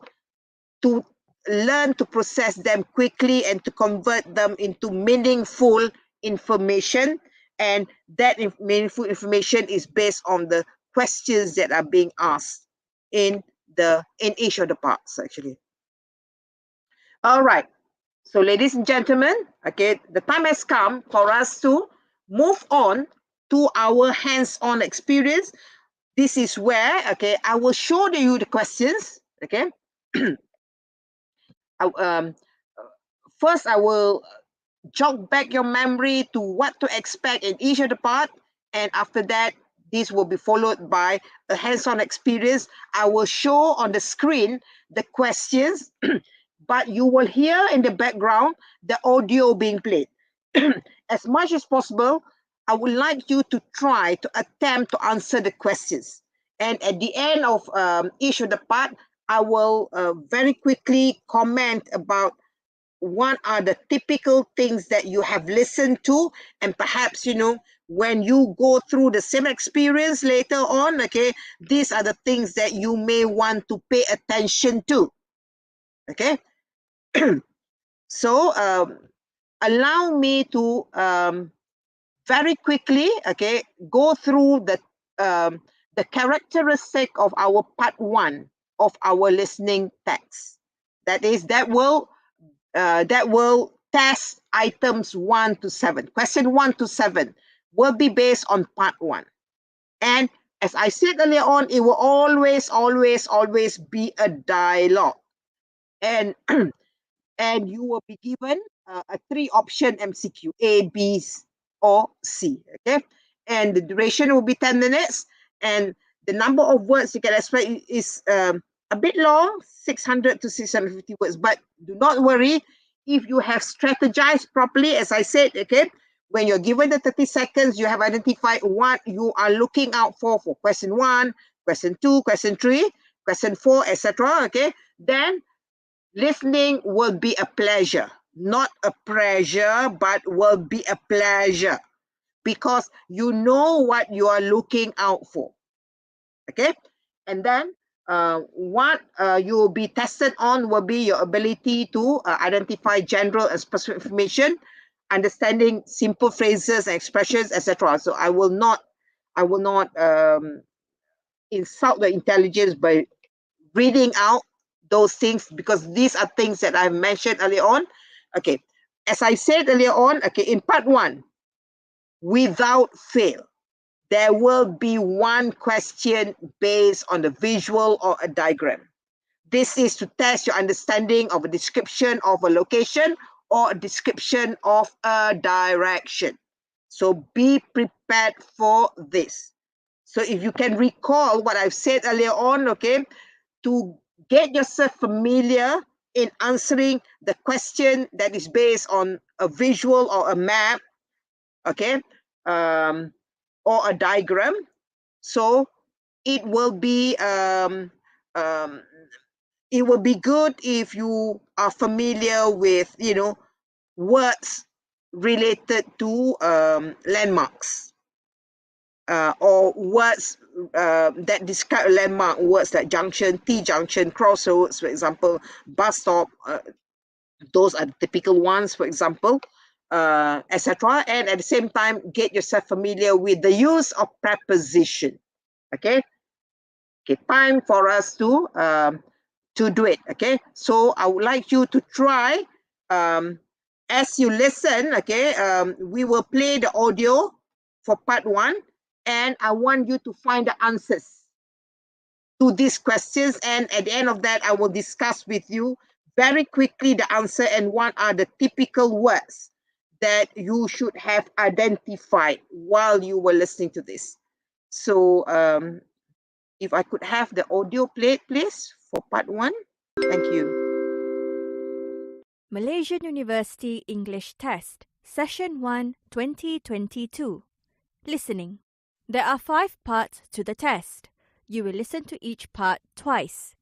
learn to process them quickly and to convert them into meaningful information. And that meaningful information is based on the questions that are being asked in each of the parts, actually. All right. So, ladies and gentlemen, okay, the time has come for us to move on to our hands-on experience. This is where, okay, I will show you the questions, okay. um, First, I will jog back your memory to what to expect in each of the part, and after that, this will be followed by a hands-on experience. I will show on the screen the questions, but you will hear in the background the audio being played. As much as possible, I would like you to try to attempt to answer the questions. And at the end of each of the part, I will very quickly comment about what are the typical things that you have listened to, and perhaps when you go through the same experience later on, okay, these are the things that you may want to pay attention to. Okay. So allow me to very quickly, okay, go through the characteristic of our part one of our listening text. That will test items 1 to 7. Question 1 to 7 will be based on part 1. And as I said earlier on, it will always be a dialogue. And and you will be given a 3-option MCQ, A, B, or C. Okay, and the duration will be 10 minutes, and the number of words you can expect is a bit long, 600 to 650 words. But do not worry, if you have strategized properly, as I said, okay, When you're given the 30 seconds, you have identified what you are looking out for question 1, question 2, question 3, question 4, etc. Okay, then listening will be a pleasure, not a pressure, but will be a pleasure because you know what you are looking out for. Okay, and then what you will be tested on will be your ability to identify general and specific information, understanding simple phrases and expressions, etc. So I will not insult the intelligence by reading out those things because these are things that I've mentioned earlier on. Okay, as I said earlier on, okay, in part 1, without fail, there will be one question based on a visual or a diagram. This is to test your understanding of a description of a location or a description of a direction. So be prepared for this. So if you can recall what I've said earlier on, okay, to get yourself familiar in answering the question that is based on a visual or a map, okay, or a diagram. So it will be good if you are familiar with words related to landmarks or words that describe a landmark, words like junction, T-junction, crossroads, for example, bus stop. Those are the typical ones, for example, etc. And at the same time, get yourself familiar with the use of preposition. Okay. Okay. Time for us to do it. Okay. So I would like you to try. As you listen, okay, we will play the audio for part 1, and I want you to find the answers to these questions. And at the end of that, I will discuss with you very quickly the answer and what are the typical words that you should have identified while you were listening to this. So if I could have the audio played, please, for part 1. Thank you. Malaysian University English Test, Session 1, 2022. Listening. There are 5 parts to the test. You will listen to each part twice.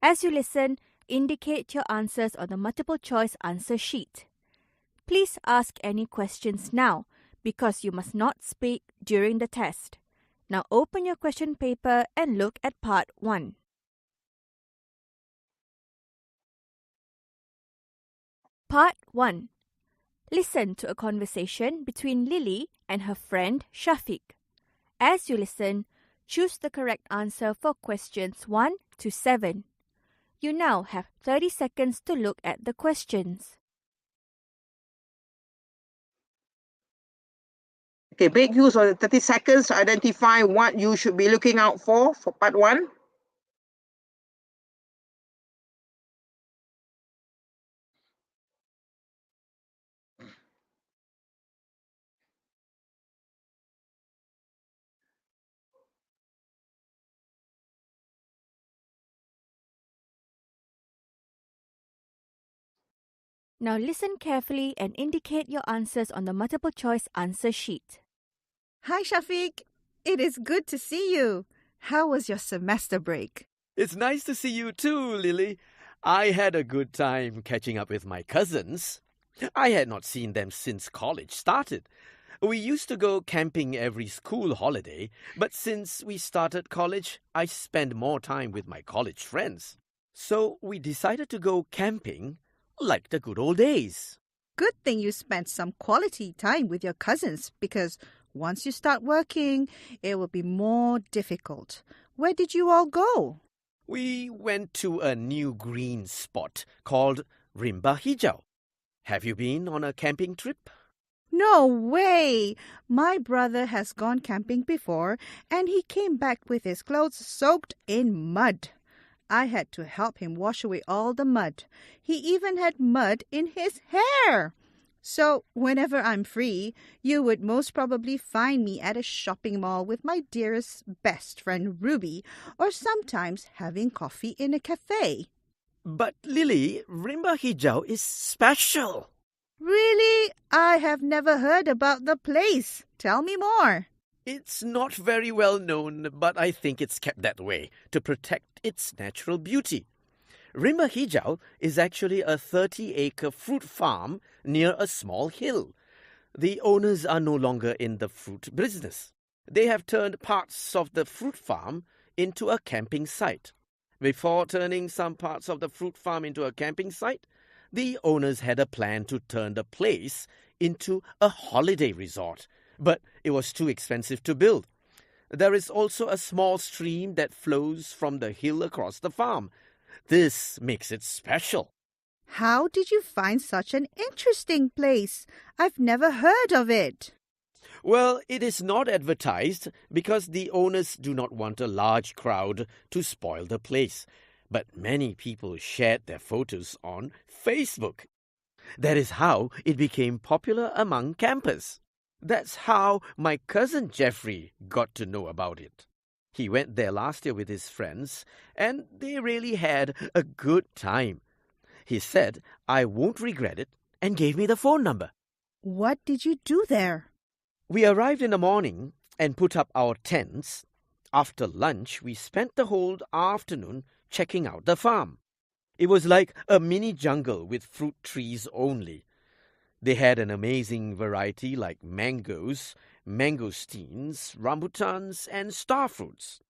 As you listen, indicate your answers on the multiple choice answer sheet. Please ask any questions now because you must not speak during the test. Now open your question paper and look at part 1. Part 1. Listen to a conversation between Lily and her friend Shafiq. As you listen, choose the correct answer for questions 1 to 7. You now have 30 seconds to look at the questions. Okay, make use of the 30 seconds to identify what you should be looking out for part 1. Now listen carefully and indicate your answers on the multiple choice answer sheet. Hi, Shafiq. It is good to see you. How was your semester break? It's nice to see you too, Lily. I had a good time catching up with my cousins. I had not seen them since college started. We used to go camping every school holiday, but since we started college, I spend more time with my college friends. So we decided to go camping like the good old days. Good thing you spent some quality time with your cousins because once you start working, it will be more difficult. Where did you all go? We went to a new green spot called Rimba Hijau. Have you been on a camping trip? No way! My brother has gone camping before and he came back with his clothes soaked in mud. I had to help him wash away all the mud. He even had mud in his hair. So whenever I'm free, you would most probably find me at a shopping mall with my dearest best friend Ruby, or sometimes having coffee in a cafe. But Lily, Rimba Hijau is special. Really? I have never heard about the place. Tell me more. It's not very well known, but I think it's kept that way to protect its natural beauty. Rimba Hijau is actually a 30-acre fruit farm near a small hill. The owners are no longer in the fruit business. They have turned parts of the fruit farm into a camping site. Before turning some parts of the fruit farm into a camping site, the owners had a plan to turn the place into a holiday resort, but it was too expensive to build. There is also a small stream that flows from the hill across the farm. This makes it special. How did you find such an interesting place? I've never heard of it. Well, it is not advertised because the owners do not want a large crowd to spoil the place. But many people shared their photos on Facebook. That is how it became popular among campers. That's how my cousin Jeffrey got to know about it. He went there last year with his friends, and they really had a good time. He said, "I won't regret it," and gave me the phone number. What did you do there? We arrived in the morning and put up our tents. After lunch, we spent the whole afternoon checking out the farm. It was like a mini jungle with fruit trees only. They had an amazing variety like mangoes, mangosteens, rambutans, and starfruits.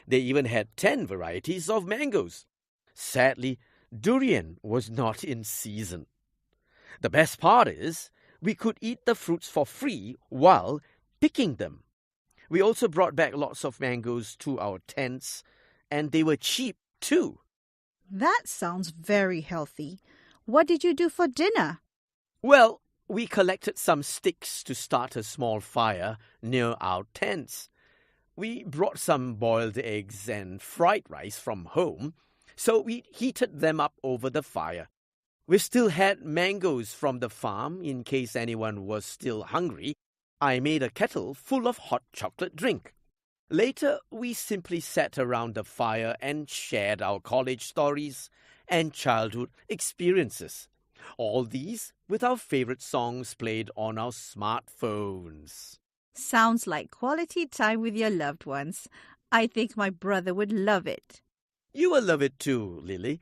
They even had 10 varieties of mangoes. Sadly, durian was not in season. The best part is, we could eat the fruits for free while picking them. We also brought back lots of mangoes to our tents, and they were cheap too. That sounds very healthy. What did you do for dinner? Well, we collected some sticks to start a small fire near our tents. We brought some boiled eggs and fried rice from home, so we heated them up over the fire. We still had mangoes from the farm in case anyone was still hungry. I made a kettle full of hot chocolate drink. Later, we simply sat around the fire and shared our college stories and childhood experiences. All these with our favorite songs played on our smartphones. Sounds like quality time with your loved ones. I think my brother would love it. You will love it too, Lily.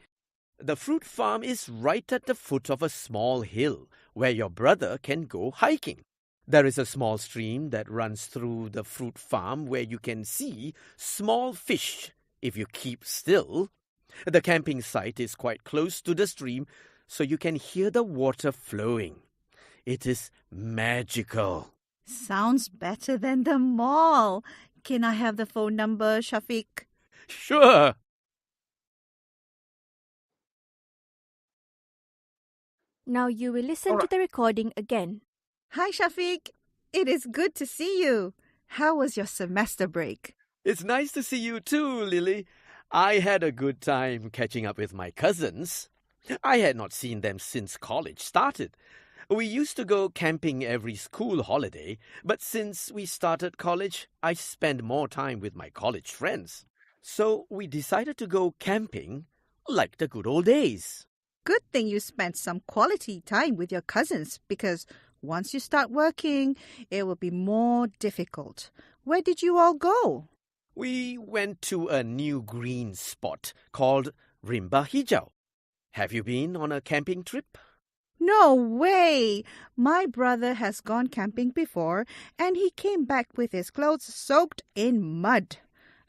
The fruit farm is right at the foot of a small hill where your brother can go hiking. There is a small stream that runs through the fruit farm where you can see small fish if you keep still. The camping site is quite close to the stream, so you can hear the water flowing. It is magical. Sounds better than the mall. Can I have the phone number, Shafiq? Sure. Now you will listen All to right. the recording again. Hi, Shafiq. It is good to see you. How was your semester break? It's nice to see you too, Lily. I had a good time catching up with my cousins. I had not seen them since college started. We used to go camping every school holiday, but since we started college, I spend more time with my college friends. So we decided to go camping like the good old days. Good thing you spent some quality time with your cousins because once you start working, it will be more difficult. Where did you all go? We went to a new green spot called Rimba Hijau. Have you been on a camping trip? No way! My brother has gone camping before and he came back with his clothes soaked in mud.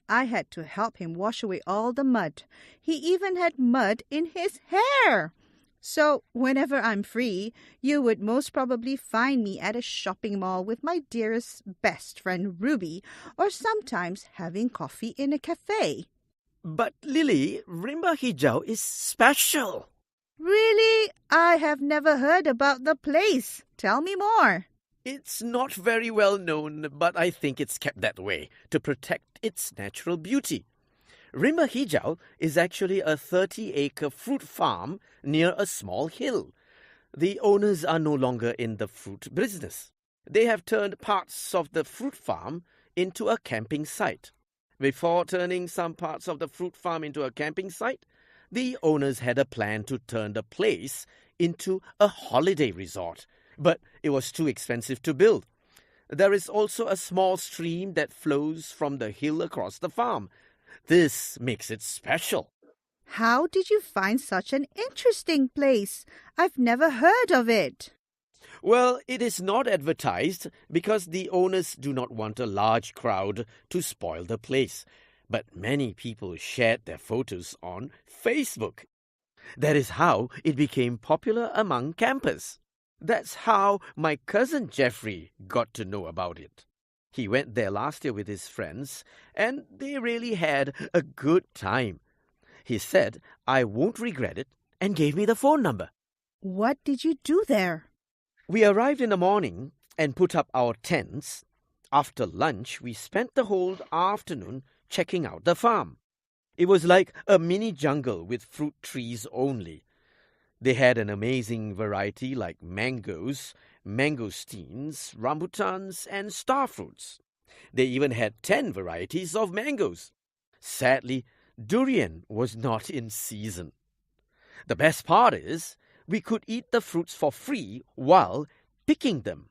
I had to help him wash away all the mud. He even had mud in his hair. So, whenever I'm free, you would most probably find me at a shopping mall with my dearest best friend Ruby, or sometimes having coffee in a cafe. But Lily, Rimba Hijau is special. Really? I have never heard about the place. Tell me more. It's not very well known, but I think it's kept that way to protect its natural beauty. Rimba Hijau is actually a 30-acre fruit farm near a small hill. The owners are no longer in the fruit business. They have turned parts of the fruit farm into a camping site. Before turning some parts of the fruit farm into a camping site, the owners had a plan to turn the place into a holiday resort, but it was too expensive to build. There is also a small stream that flows from the hill across the farm. This makes it special. How did you find such an interesting place? I've never heard of it. Well, it is not advertised because the owners do not want a large crowd to spoil the place. But many people shared their photos on Facebook. That is how it became popular among campers. That's how my cousin Jeffrey got to know about it. He went there last year with his friends, and they really had a good time. He said, I won't regret it, and gave me the phone number. What did you do there? We arrived in the morning and put up our tents. After lunch, we spent the whole afternoon checking out the farm. It was like a mini jungle with fruit trees only. They had an amazing variety like mangoes, mangosteens, rambutans, and star fruits. They even had 10 varieties of mangoes. Sadly, durian was not in season. The best part is, we could eat the fruits for free while picking them.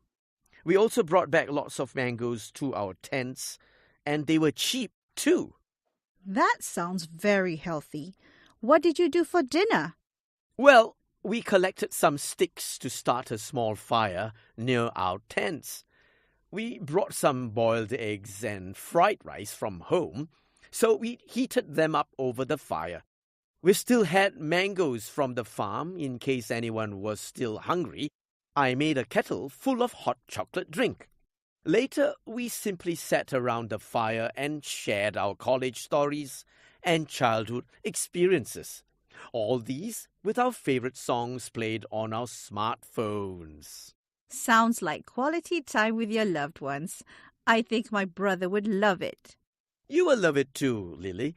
We also brought back lots of mangoes to our tents, and they were cheap too. That sounds very healthy. What did you do for dinner? Well, we collected some sticks to start a small fire near our tents. We brought some boiled eggs and fried rice from home, so we heated them up over the fire. We still had mangoes from the farm in case anyone was still hungry. I made a kettle full of hot chocolate drink. Later, we simply sat around the fire and shared our college stories and childhood experiences. All these with our favorite songs played on our smartphones. Sounds like quality time with your loved ones. I think my brother would love it. You will love it too, Lily.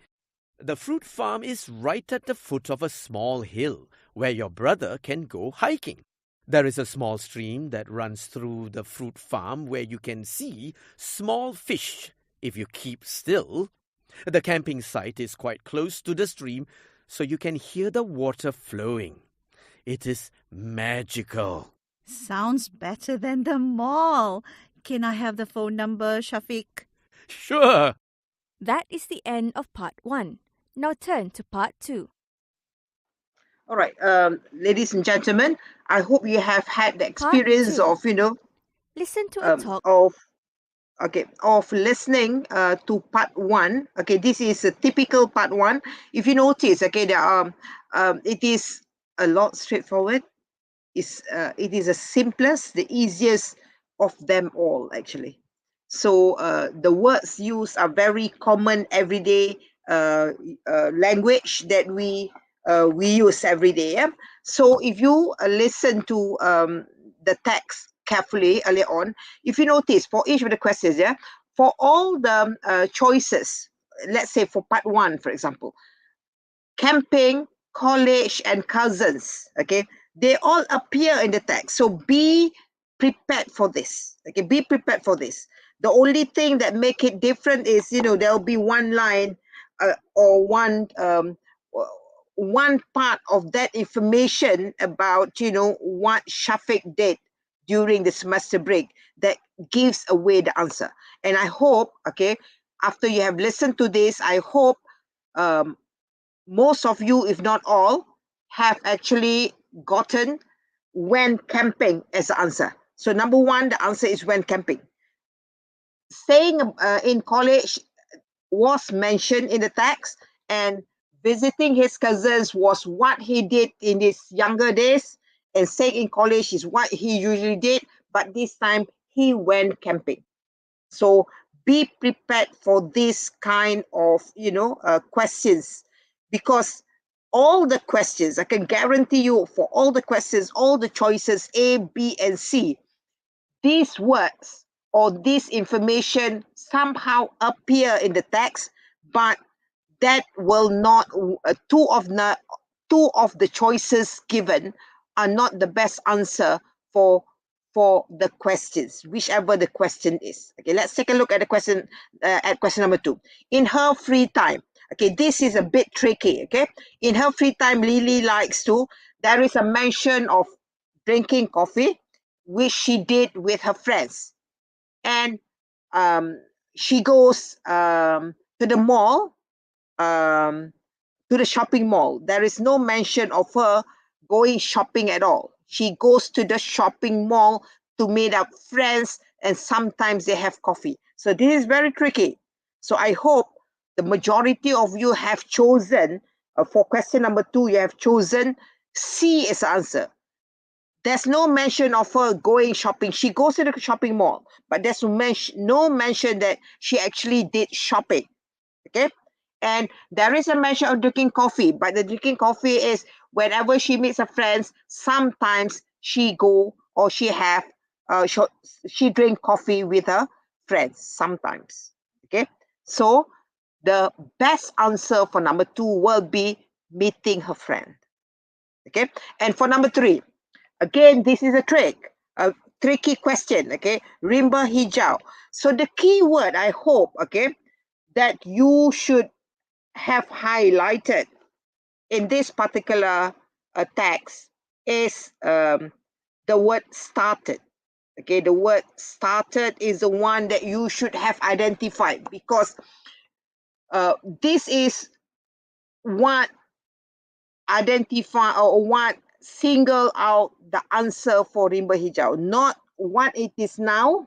The fruit farm is right at the foot of a small hill where your brother can go hiking. There is a small stream that runs through the fruit farm where you can see small fish if you keep still. The camping site is quite close to the stream, so you can hear the water flowing. It is magical. Sounds better than the mall. Can I have the phone number, Shafiq? Sure. That is the end of part 1. Now turn to part 2. All right, ladies and gentlemen, I hope you have had the Part experience 2. of, Listen to a talk. of listening to part 1. Okay, this is a typical part 1. If you notice, there are it is a lot straightforward. It is the simplest, the easiest of them all, actually. So the words used are very common, everyday language that we use every day. Yeah? So if you listen to the text carefully earlier on, if you notice for each of the questions, for all the choices, let's say for part 1, for example, camping, college, and cousins, okay, they all appear in the text. So be prepared for this. Okay, be prepared for this. The only thing that make it different is, there'll be one line or one part of that information about, what Shafiq did during the semester break that gives away the answer. And I hope, okay, after you have listened to this, I hope most of you, if not all, have actually gotten when camping as the answer. So number 1, the answer is when camping. Staying in college was mentioned in the text, and visiting his cousins was what he did in his younger days, and staying in college is what he usually did, but this time he went camping. So be prepared for this kind of questions, because all the questions, I can guarantee you, for all the questions, all the choices A, B, and C, these words or this information somehow appear in the text, but that will not, two of the choices given are not the best answer for the questions, whichever the question is. Okay, let's take a look at the question, at question number 2. In her free time, okay, this is a bit tricky. Okay, in her free time, Lily likes to there is a mention of drinking coffee, which she did with her friends. And she goes to the mall, to the shopping mall. There is no mention of her going shopping at all. She goes to the shopping mall to meet up friends, and sometimes they have coffee. So this is very tricky. So I hope the majority of you have chosen, for question number 2, you have chosen C as the answer. There's no mention of her going shopping. She goes to the shopping mall, but there's no mention that she actually did shopping. Okay. And there is a mention of drinking coffee, but the drinking coffee is whenever she meets her friends, sometimes she go or she have she drink coffee with her friends sometimes. Okay. So the best answer for number 2 will be meeting her friend. Okay. And for number 3, again, this is a tricky question. Okay. Rimba hijau. So the key word, I hope, okay, that you should have highlighted in this particular text is the word started. Okay, the word started is the one that you should have identified, because this is what identify or what single out the answer for Rimba Hijau, not what it is now,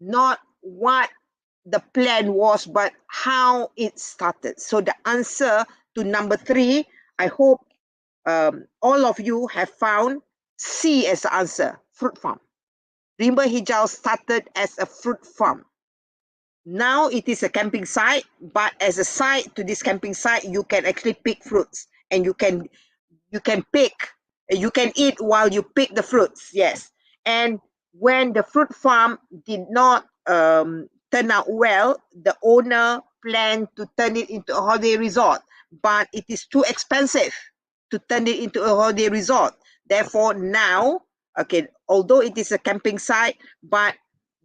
not what the plan was, but how it started. So the answer to number 3, I hope all of you have found C as the answer, fruit farm. Rimba Hijau started as a fruit farm. Now it is a camping site, but as a site to this camping site, you can actually pick fruits, and you can pick, you can eat while you pick the fruits. Yes. And when the fruit farm did not turn out well, the owner planned to turn it into a holiday resort, but it is too expensive to turn it into a holiday resort. Therefore, now, okay, although it is a camping site, but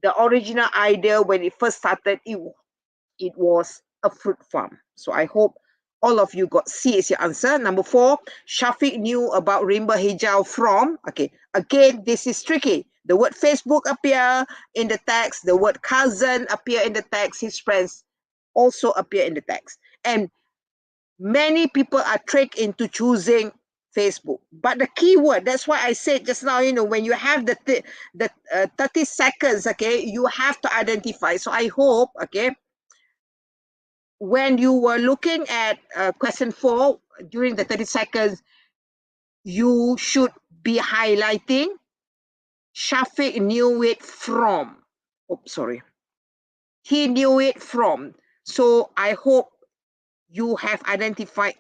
the original idea when it first started, it was a fruit farm. So I hope all of you got C as your answer. Number 4, Shafiq knew about Rimba Hijau from, okay, again, this is tricky. The word Facebook appear in the text, the word cousin appear in the text, his friends also appear in the text. And many people are tricked into choosing Facebook. But the keyword, that's why I said just now, when you have the 30 seconds, okay, you have to identify. So I hope, okay, when you were looking at question 4 during the 30 seconds, you should be highlighting Shafiq knew it from. Oh, sorry. He knew it from. So I hope you have identified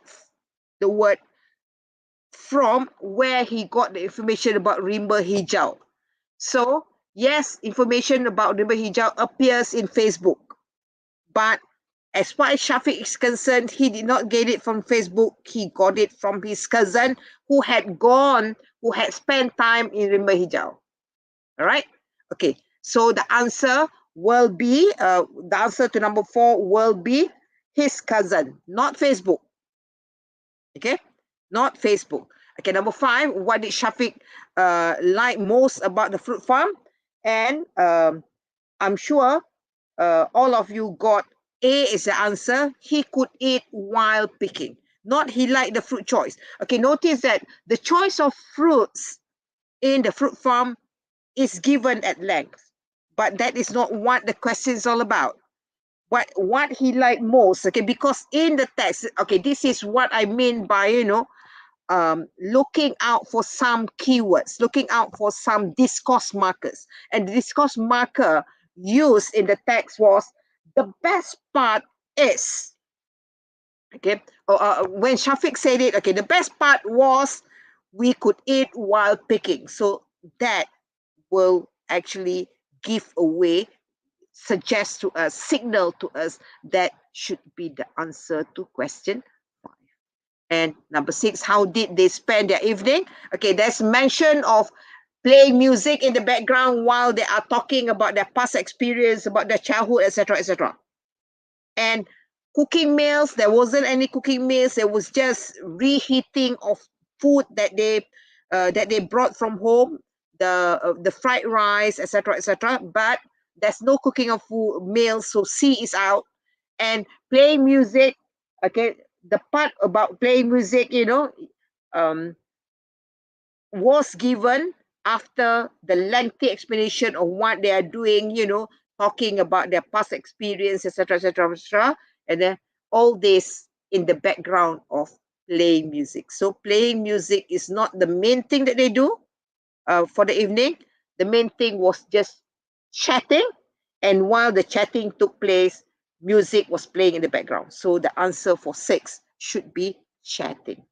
the word from where he got the information about Rimba Hijau. So, yes, information about Rimba Hijau appears in Facebook. But as far as Shafiq is concerned, he did not get it from Facebook. He got it from his cousin who had spent time in Rimba Hijau. All right? Okay. So the answer will be, the answer to number 4 will be his cousin, not Facebook. Okay? Not Facebook. Okay, number 5, what did Shafiq like most about the fruit farm? And I'm sure all of you got A is the answer. He could eat while picking. Not he liked the fruit choice. Okay, notice that the choice of fruits in the fruit farm is given at length. But that is not what the question is all about. What he liked most, okay, because in the text, okay, this is what I mean by, looking out for some keywords, looking out for some discourse markers. And the discourse marker used in the text was the best part is, okay, when Shafiq said it, okay, the best part was we could eat while picking. So that will actually give away, suggest to us, signal to us that should be the answer to question 5. And number 6, how did they spend their evening? Okay, there's mention of playing music in the background while they are talking about their past experience, about their childhood, etc., etc. And cooking meals, there wasn't any cooking meals. There was just reheating of food that they brought from home, the fried rice, etc., etc. But there's no cooking of food meals, so C is out. And playing music, okay, the part about playing music, was given after the lengthy explanation of what they are doing, talking about their past experience, etc., etc., etc., and then all this in the background of playing music. So playing music is not the main thing that they do for the evening. The main thing was just chatting, and while the chatting took place, music was playing in the background. So the answer for 6 should be chatting.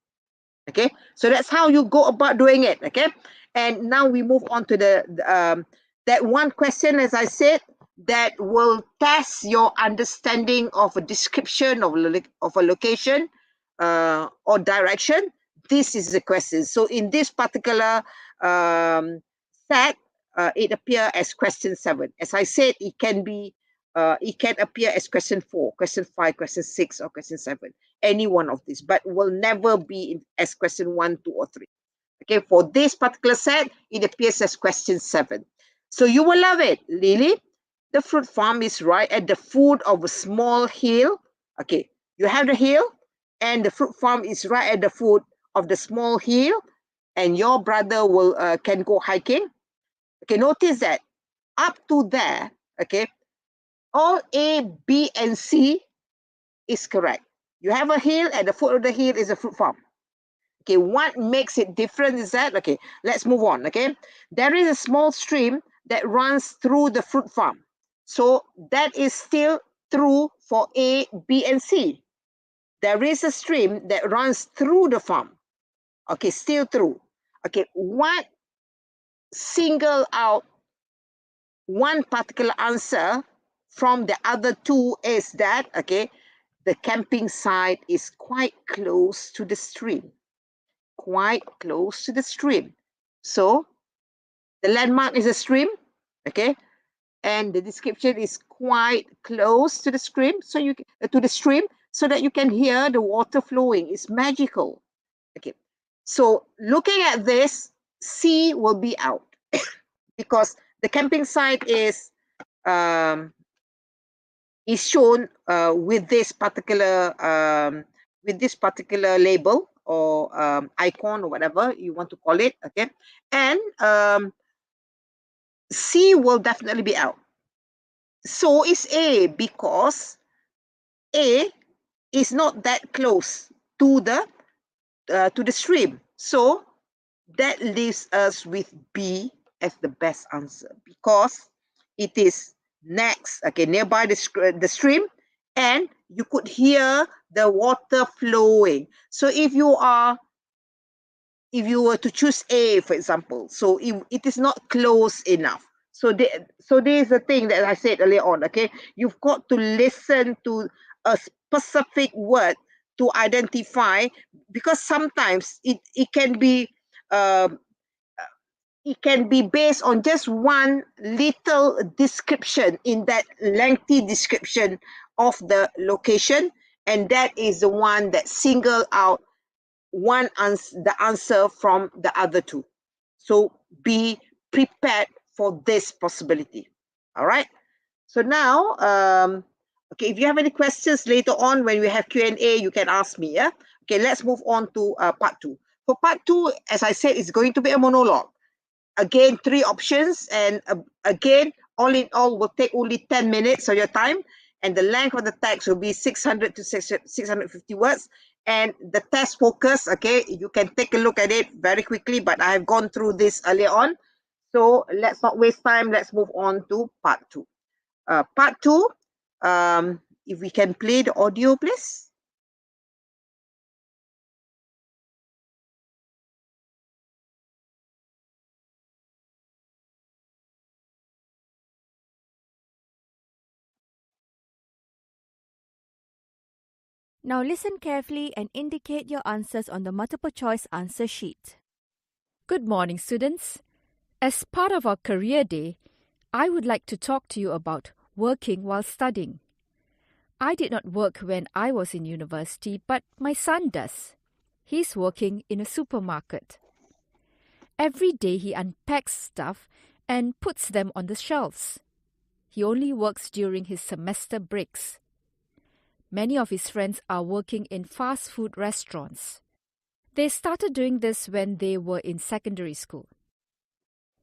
Okay, so that's how you go about doing it. Okay, and now we move on to that one question, as I said, that will test your understanding of a description of a location or direction. This is the question. So in this particular set, it appears as question 7. As I said, it can appear as question 4, question 5, question 6, or question 7. Any one of these, but will never be as question 1, 2, or 3. Okay, for this particular set, it appears as question 7. So you will love it, Lily. The fruit farm is right at the foot of a small hill. Okay, you have the hill, and the fruit farm is right at the foot of the small hill, and your brother can go hiking. Okay, notice that up to there, okay, all A, B, and C is correct. You have a hill, at the foot of the hill is a fruit farm. Okay, what makes it different is that, okay, let's move on, okay? There is a small stream that runs through the fruit farm. So that is still true for A, B, and C. There is a stream that runs through the farm. Okay, still true. Okay, what single out one particular answer from the other two is that, okay, the camping site is quite close to the stream. Quite close to the stream. So the landmark is a stream, okay, and the description is quite close to the stream, so so that you can hear the water flowing. It's magical. Okay, so looking at this, C will be out because the camping site is shown with this particular label or icon or whatever you want to call it. Okay, and C will definitely be out. So is A, because A is not that close to the stream. So that leaves us with B as the best answer because it is next, okay, nearby the stream, and you could hear the water flowing. So if you were to choose A, for example, so it is not close enough. So there is the thing that I said earlier on, okay? You've got to listen to a specific word to identify, because sometimes it can be based on just one little description in that lengthy description of the location, and that is the one that single out the answer from the other two. So be prepared for this possibility. All right. So now, okay, if you have any questions later on when we have Q&A, you can ask me. Yeah. Okay, let's move on to part 2. For part 2, as I said, it's going to be a monologue. Again, 3 options, and again, all in all, will take only 10 minutes of your time, and the length of the text will be 600 to 650 words. And the test focus, okay, you can take a look at it very quickly, but I have gone through this earlier on. So let's not waste time. Let's move on to part 2. Part 2, if we can play the audio, please. Now listen carefully and indicate your answers on the multiple choice answer sheet. Good morning, students. As part of our career day, I would like to talk to you about working while studying. I did not work when I was in university, but my son does. He's working in a supermarket. Every day he unpacks stuff and puts them on the shelves. He only works during his semester breaks. Many of his friends are working in fast food restaurants. They started doing this when they were in secondary school.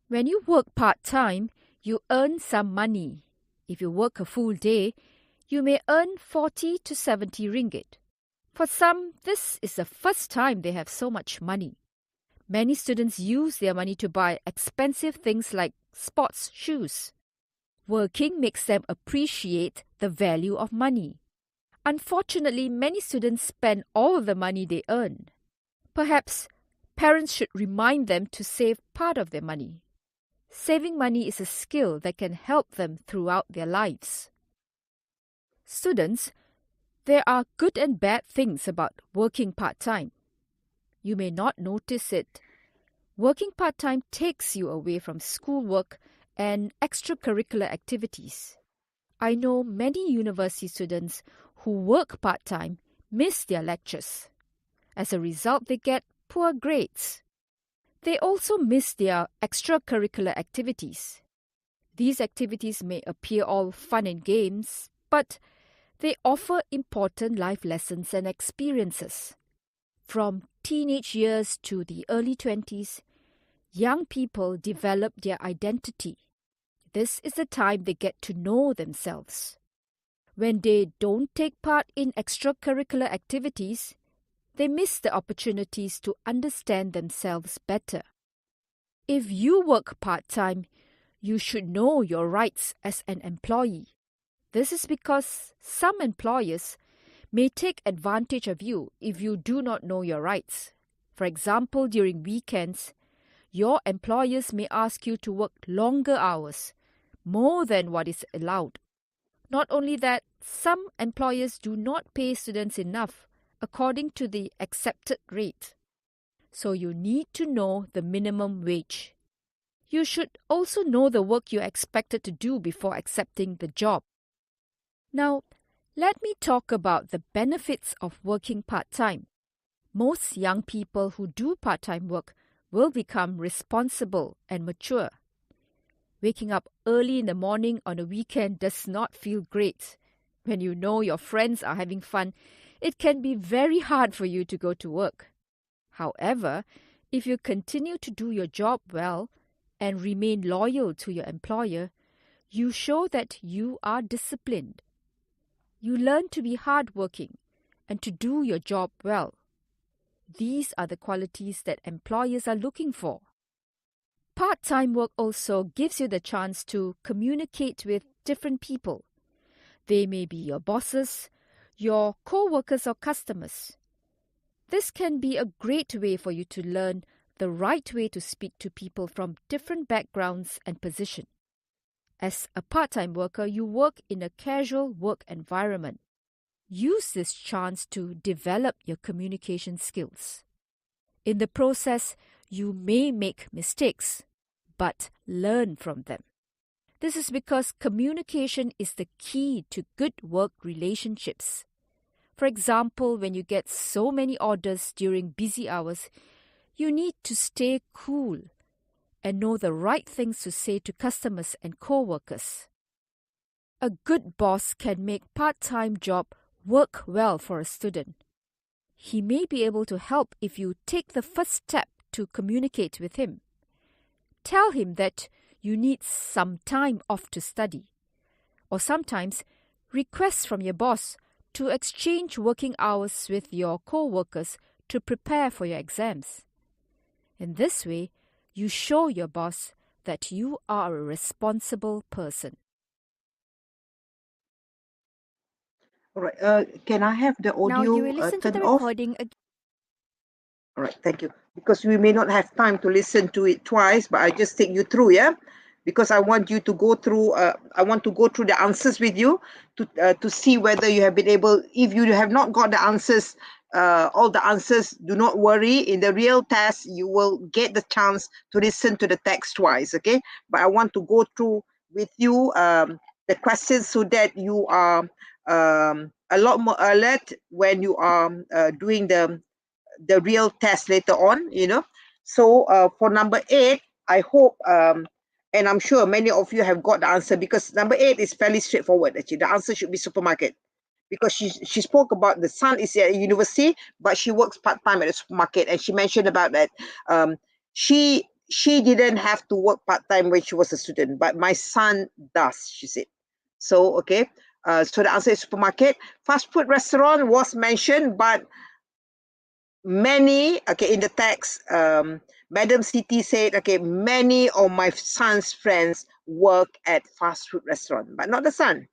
When you work part-time, you earn some money. If you work a full day, you may earn 40 to 70 ringgit. For some, this is the first time they have so much money. Many students use their money to buy expensive things like sports shoes. Working makes them appreciate the value of money. Unfortunately, many students spend all the money they earn. Perhaps parents should remind them to save part of their money. Saving money is a skill that can help them throughout their lives. Students, there are good and bad things about working part-time. You may not notice it. Working part-time takes you away from schoolwork and extracurricular activities. I know many university students who work part-time miss their lectures. As a result, they get poor grades. They also miss their extracurricular activities. These activities may appear all fun and games, but they offer important life lessons and experiences. From teenage years to the early 20s, young people develop their identity. This is the time they get to know themselves. When they don't take part in extracurricular activities, they miss the opportunities to understand themselves better. If you work part-time, you should know your rights as an employee. This is because some employers may take advantage of you if you do not know your rights. For example, during weekends, your employers may ask you to work longer hours, more than what is allowed. Not only that, some employers do not pay students enough according to the accepted rate. So you need to know the minimum wage. You should also know the work you are expected to do before accepting the job. Now, let me talk about the benefits of working part-time. Most young people who do part-time work will become responsible and mature. Waking up early in the morning on a weekend does not feel great. When you know your friends are having fun, it can be very hard for you to go to work. However, if you continue to do your job well and remain loyal to your employer, you show that you are disciplined. You learn to be hardworking and to do your job well. These are the qualities that employers are looking for. Part-time work also gives you the chance to communicate with different people. They may be your bosses, your co-workers or customers. This can be a great way for you to learn the right way to speak to people from different backgrounds and positions. As a part-time worker, you work in a casual work environment. Use this chance to develop your communication skills. In the process, you may make mistakes, but learn from them. This is because communication is the key to good work relationships. For example, when you get so many orders during busy hours, you need to stay cool and know the right things to say to customers and co-workers. A good boss can make part-time job work well for a student. He may be able to help if you take the first step to communicate with him. Tell him that you need some time off to study, or sometimes request from your boss to exchange working hours with your co-workers to prepare for your exams. In this way, you show your boss that you are a responsible person. All right. Can I have the Now audio you will listen to turned the off? recording again. All right, thank you. Because we may not have time to listen to it twice, but I just take you through, yeah. Because I want you to go through. I want to go through the answers with you to see whether you have been able. If you have not got the answers, all the answers, do not worry. In the real test, you will get the chance to listen to the text twice. Okay, but I want to go through with you the questions so that you are a lot more alert when you are doing the real test later on, you know. So for number 8, I hope, and I'm sure many of you have got the answer, because number 8 is fairly straightforward. Actually, the answer should be supermarket, because she spoke about the son is at a university, but she works part-time at a supermarket, and she mentioned about that she didn't have to work part-time when she was a student, but my son does, she said. So okay, so the answer is supermarket. Fast food restaurant was mentioned, but many, okay, in the text, Madam Siti said, okay, many of my son's friends work at fast food restaurant, but not the son.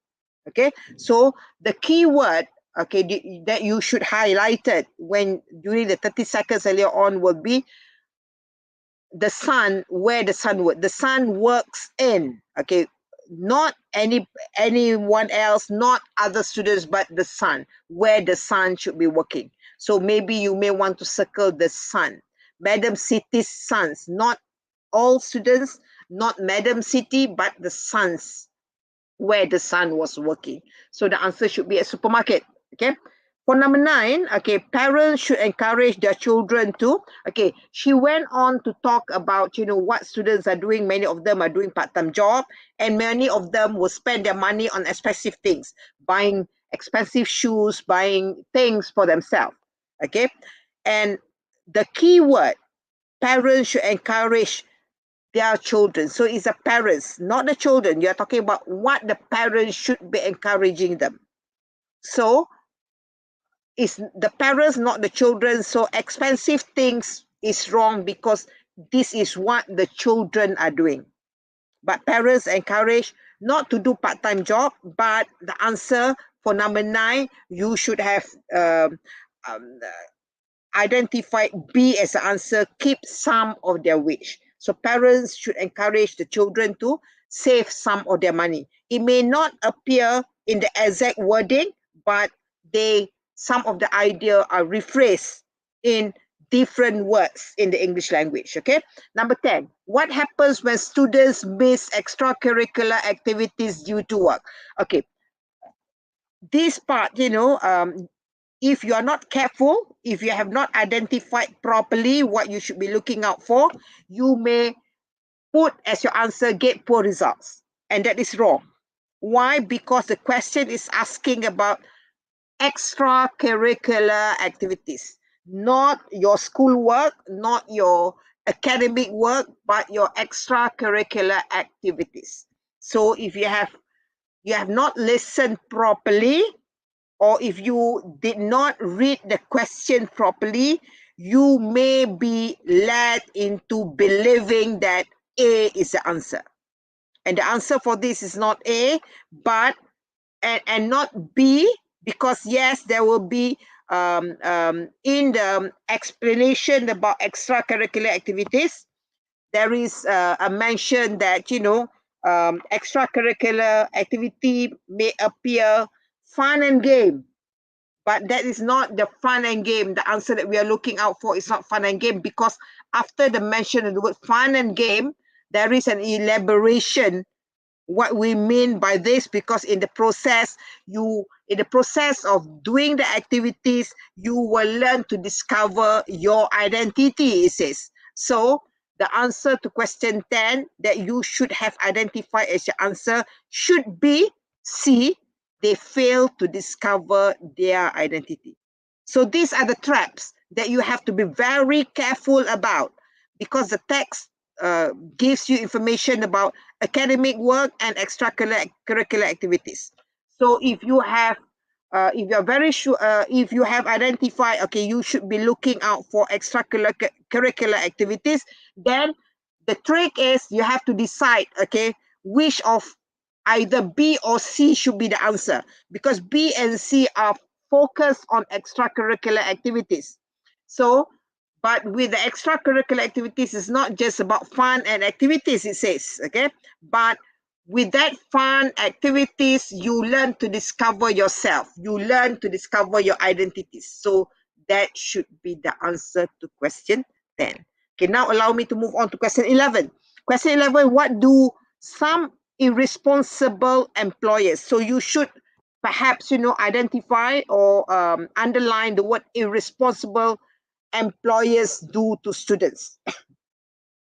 Okay, so the key word, okay, that you should highlight it when during the 30 seconds earlier on will be the son, where the son works. The son works in, okay, not anyone else, not other students, but the son, where the son should be working. So maybe you may want to circle the son. Madam Siti's sons, not all students, not Madam Siti, but the sons, where the son was working. So the answer should be a supermarket. Okay. For number 9, okay, parents should encourage their children to, okay, she went on to talk about, you know, what students are doing. Many of them are doing part-time job, and many of them will spend their money on expensive things, buying expensive shoes, buying things for themselves. Okay. And the key word, parents should encourage their children. So it's the parents, not the children. You're talking about what the parents should be encouraging them. So it's the parents, not the children. So expensive things is wrong, because this is what the children are doing. But parents encourage not to do part-time job, but the answer for number 9, you should have identified B as the answer, keep some of their wage. So parents should encourage the children to save some of their money. It may not appear in the exact wording, but some of the idea are rephrased in different words in the English language. Okay. Number 10, what happens when students miss extracurricular activities due to work? Okay. This part, you know, if you are not careful, if you have not identified properly what you should be looking out for, you may put as your answer get poor results. And that is wrong. Why? Because the question is asking about extracurricular activities, not your school work, not your academic work, but your extracurricular activities. So if you have not listened properly, or if you did not read the question properly, you may be led into believing that A is the answer. And the answer for this is not A, but and not B, because yes, there will be in the explanation about extracurricular activities, there is a mention that, you know, extracurricular activity may appear fun and game, but that is not the fun and game. The answer that we are looking out for is not fun and game, because after the mention of the word fun and game, there is an elaboration what we mean by this, because in the process of doing the activities, you will learn to discover your identity, it says. So the answer to question 10 that you should have identified as your answer should be C. They fail to discover their identity. So these are the traps that you have to be very careful about, because the text gives you information about academic work and extracurricular activities. So if you have if you're very sure, if you have identified, okay, you should be looking out for extracurricular activities, then the trick is you have to decide, okay, which of either B or C should be the answer, because B and C are focused on extracurricular activities. So but with the extracurricular activities, it's not just about fun and activities, it says, okay? But with that fun activities, you learn to discover yourself. You learn to discover your identities. So that should be the answer to question 10. Okay, now allow me to move on to question 11. Question 11, what do some irresponsible employers? So you should perhaps, you know, identify or underline the word irresponsible employers do to students.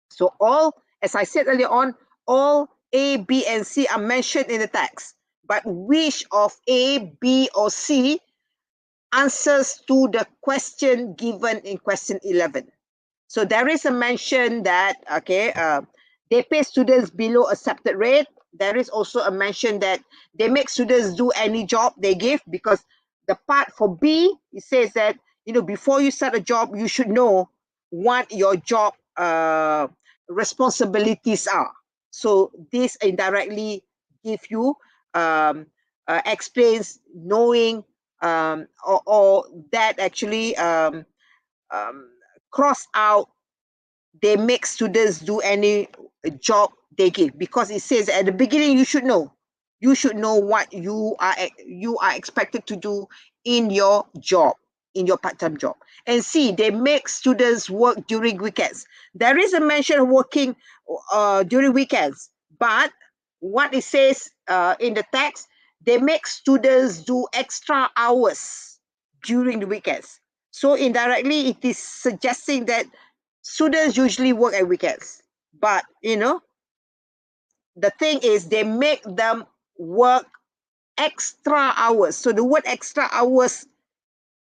So all, as I said earlier on, all A, B, and C are mentioned in the text. But which of A, B, or C answers to the question given in question 11? So there is a mention that, they pay students below accepted rate. There is also a mention that they make students do any job they give, because the part for B, it says that, before you start a job, you should know what your job responsibilities are. So this indirectly give you, explains knowing, or that actually cross out, they make students do any job they give, because it says at the beginning you should know what you are expected to do in your job, in your part-time job. And C, they make students work during weekends. There is a mention of working during weekends, but what it says in the text, they make students do extra hours during the weekends. So indirectly, it is suggesting that students usually work at weekends. But, the thing is, they make them work extra hours. So the word extra hours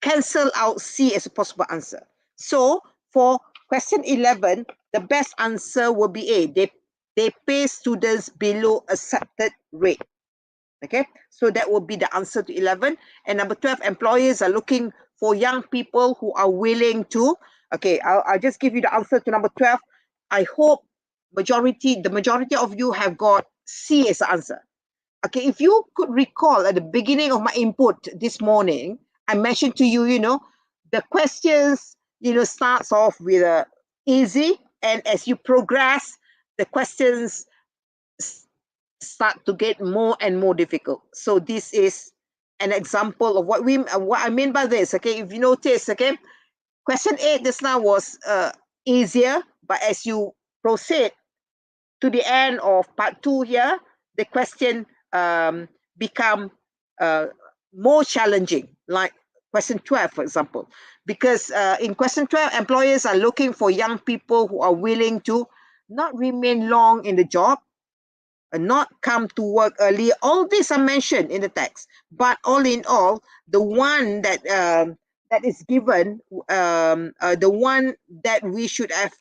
cancel out C as a possible answer. So for question 11, the best answer will be A. They pay students below accepted rate. Okay, so that will be the answer to 11. And number 12, employers are looking for young people who are willing to. Okay, I'll just give you the answer to number 12. I hope the majority of you have got C as the answer. Okay, if you could recall at the beginning of my input this morning, I mentioned to you, the questions, starts off with a easy, and as you progress, the questions start to get more and more difficult. So this is an example of what I mean by this. Okay, if you notice, okay, question 8 just now was easier, but as you proceed to the end of part 2 here, the question become more challenging, like question 12, for example, because in question 12, employers are looking for young people who are willing to not remain long in the job, not come to work early. All these are mentioned in the text, but all in all, the one that is given, the one that we should have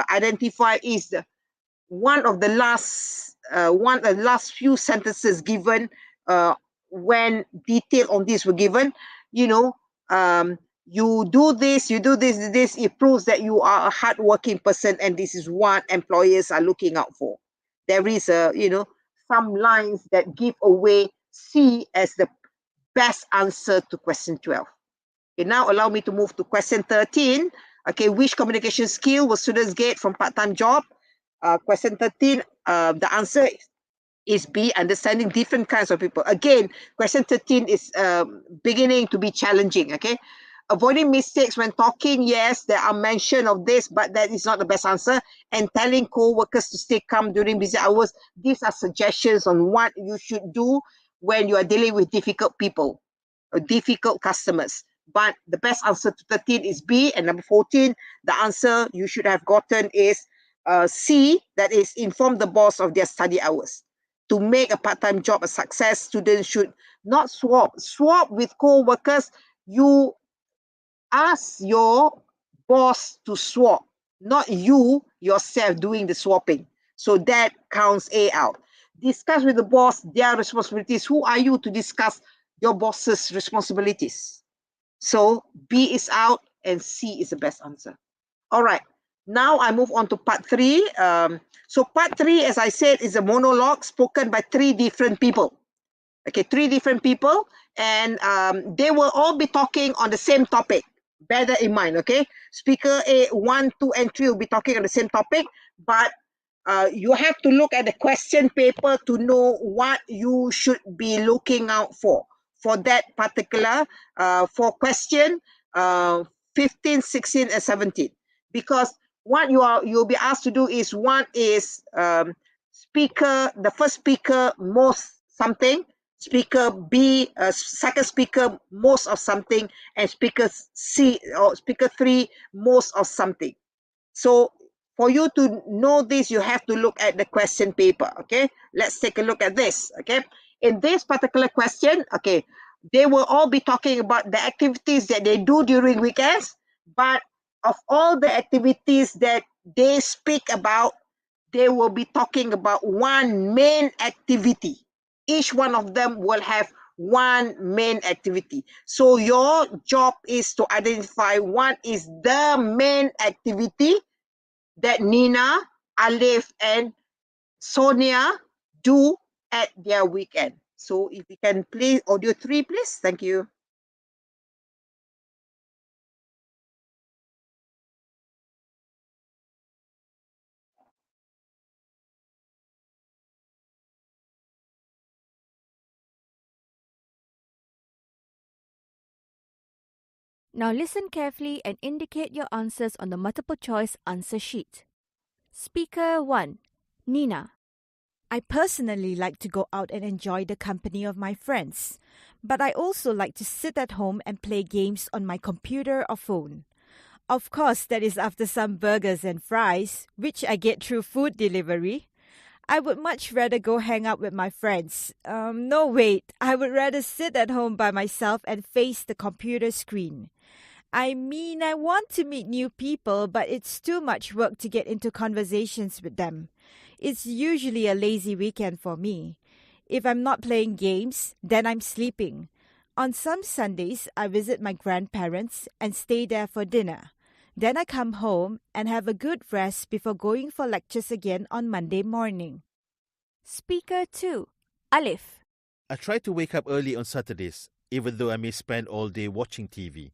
identified is one of the last few sentences given when detail on this were given. You do this, it proves that you are a hardworking person, and this is what employers are looking out for. There is some lines that give away C as the best answer to question 12. Okay, now allow me to move to question 13. Okay, which communication skill will students get from part-time job? Question 13, the answer is B, understanding different kinds of people. Again, question 13 is beginning to be challenging, okay? Avoiding mistakes when talking, yes, there are mention of this, but that is not the best answer. And telling co-workers to stay calm during busy hours, these are suggestions on what you should do when you are dealing with difficult people or difficult customers. But the best answer to 13 is B. And number 14, the answer you should have gotten is C, that is inform the boss of their study hours. To make a part-time job a success, students should not swap with co-workers. You ask your boss to swap, not you yourself doing the swapping. So that counts A out. Discuss with the boss their responsibilities. Who are you to discuss your boss's responsibilities? So B is out and C is the best answer. All right. Now I move on to part 3. So part 3, as I said, is a monologue spoken by 3 different people. Okay, 3 different people, and they will all be talking on the same topic. Bear that in mind, okay? Speaker A, 1, 2, and 3 will be talking on the same topic, but you have to look at the question paper to know what you should be looking out for that particular, for question 15, 16, and 17. Because what you'll be asked to do is, one is the first speaker most something, speaker B, second speaker most of something, and speaker C or speaker 3 most of something. So for you to know this, you have to look at the question paper. Okay, let's take a look at this. Okay, in this particular question, okay, they will all be talking about the activities that they do during weekends, but of all the activities that they speak about, they will be talking about one main activity. Each one of them will have one main activity. So your job is to identify what is the main activity that Nina, Alif, and Sonia do at their weekend. So if you can play audio 3, please. Thank you. Now listen carefully and indicate your answers on the multiple choice answer sheet. Speaker 1. Nina. I personally like to go out and enjoy the company of my friends, but I also like to sit at home and play games on my computer or phone. Of course, that is after some burgers and fries, which I get through food delivery. I would much rather go hang out with my friends. No, wait. I would rather sit at home by myself and face the computer screen. I mean, I want to meet new people, but it's too much work to get into conversations with them. It's usually a lazy weekend for me. If I'm not playing games, then I'm sleeping. On some Sundays, I visit my grandparents and stay there for dinner. Then I come home and have a good rest before going for lectures again on Monday morning. Speaker 2. Alif. I try to wake up early on Saturdays, even though I may spend all day watching TV.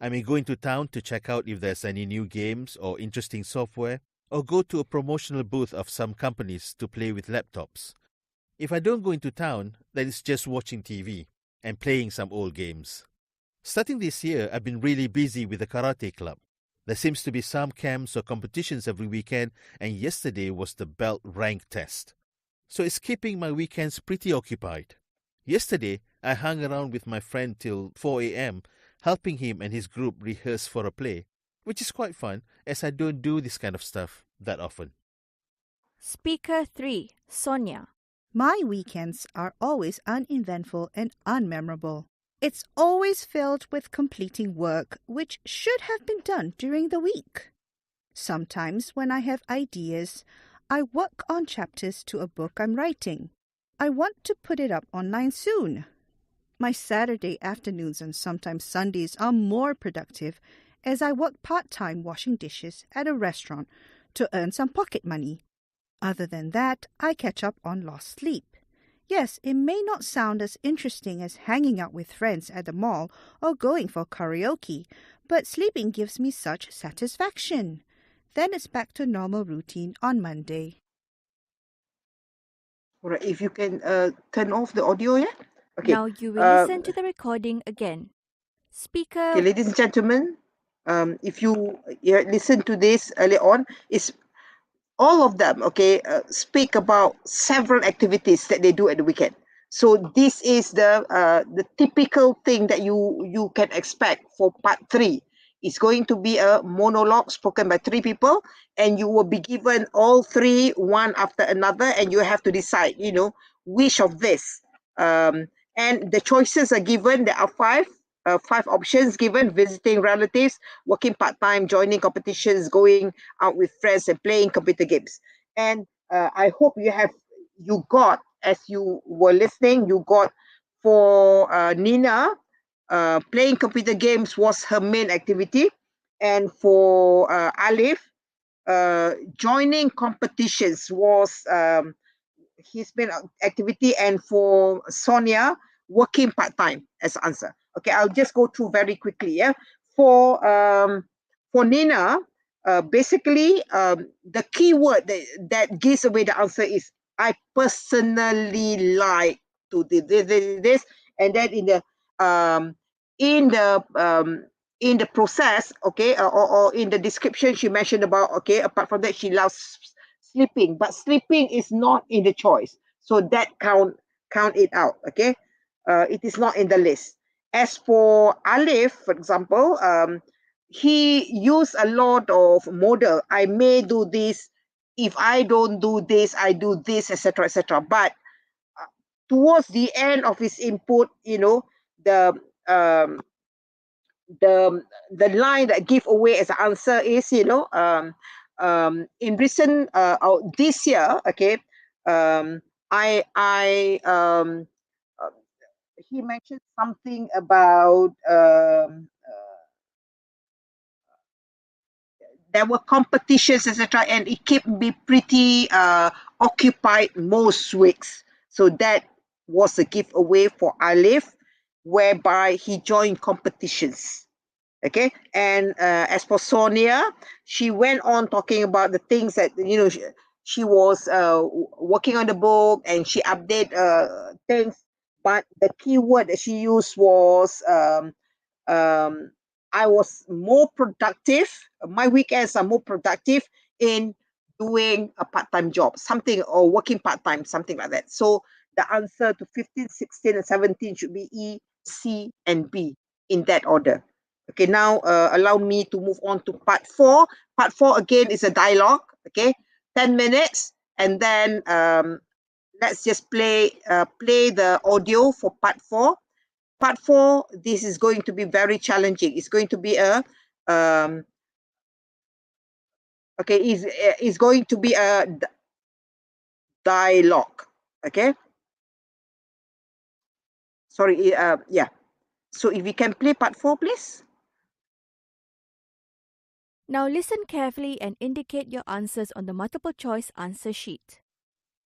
I may go into town to check out if there's any new games or interesting software, or go to a promotional booth of some companies to play with laptops. If I don't go into town, then it's just watching TV and playing some old games. Starting this year, I've been really busy with the karate club. There seems to be some camps or competitions every weekend, and yesterday was the belt rank test. So it's keeping my weekends pretty occupied. Yesterday, I hung around with my friend till 4 a.m., helping him and his group rehearse for a play, which is quite fun as I don't do this kind of stuff that often. Speaker 3. Sonia. My weekends are always uneventful and unmemorable. It's always filled with completing work which should have been done during the week. Sometimes when I have ideas, I work on chapters to a book I'm writing. I want to put it up online soon. My Saturday afternoons and sometimes Sundays are more productive as I work part-time washing dishes at a restaurant to earn some pocket money. Other than that, I catch up on lost sleep. Yes, it may not sound as interesting as hanging out with friends at the mall or going for karaoke, but sleeping gives me such satisfaction. Then it's back to normal routine on Monday. All right, if you can turn off the audio, yeah? Okay. Now you will listen to the recording again. Speaker. Okay, ladies and gentlemen, if you listen to this early on, it's all of them, okay, speak about several activities that they do at the weekend. So this is the typical thing that you can expect for part 3. It's going to be a monologue spoken by 3 people, and you will be given all 3 one after another, and you have to decide, which of this. And the choices are given. There are 5 options given: visiting relatives, working part-time, joining competitions, going out with friends, and playing computer games. And I hope you got, as you were listening, you got for Nina, playing computer games was her main activity. And for Alif, joining competitions was his main activity. And for Sonia, working part-time as answer. Okay, I'll just go through very quickly. Yeah, for Nina, basically the key word that gives away the answer is I personally like to do this, and then in the process, okay, or in the description, she mentioned about, okay, apart from that, she loves sleeping, but sleeping is not in the choice, so that count it out. Okay, it is not in the list. As for Alif, for example, he used a lot of model. I may do this. If I don't do this, I do this, etc., etc. But towards the end of his input, the um, the line that give away as an answer is, in recent this year, okay, I he mentioned something about there were competitions, etc., and it kept me pretty occupied most weeks. So that was a giveaway for Alif, whereby he joined competitions. Okay, and as for Sonia, she went on talking about the things that she was working on the book, and she update things. But the key word that she used was I was more productive. My weekends are more productive in doing a part-time job, something, or working part-time, something like that. So the answer to 15, 16, and 17 should be E, C, and B in that order. Okay, now allow me to move on to part 4. Part 4 again is a dialogue. Okay, 10 minutes, and then let's just play the audio for part 4. Part 4, this is going to be very challenging. It's going to be a is going to be a dialogue. Okay, sorry. Yeah. So if we can play part 4, please. Now listen carefully and indicate your answers on the multiple choice answer sheet.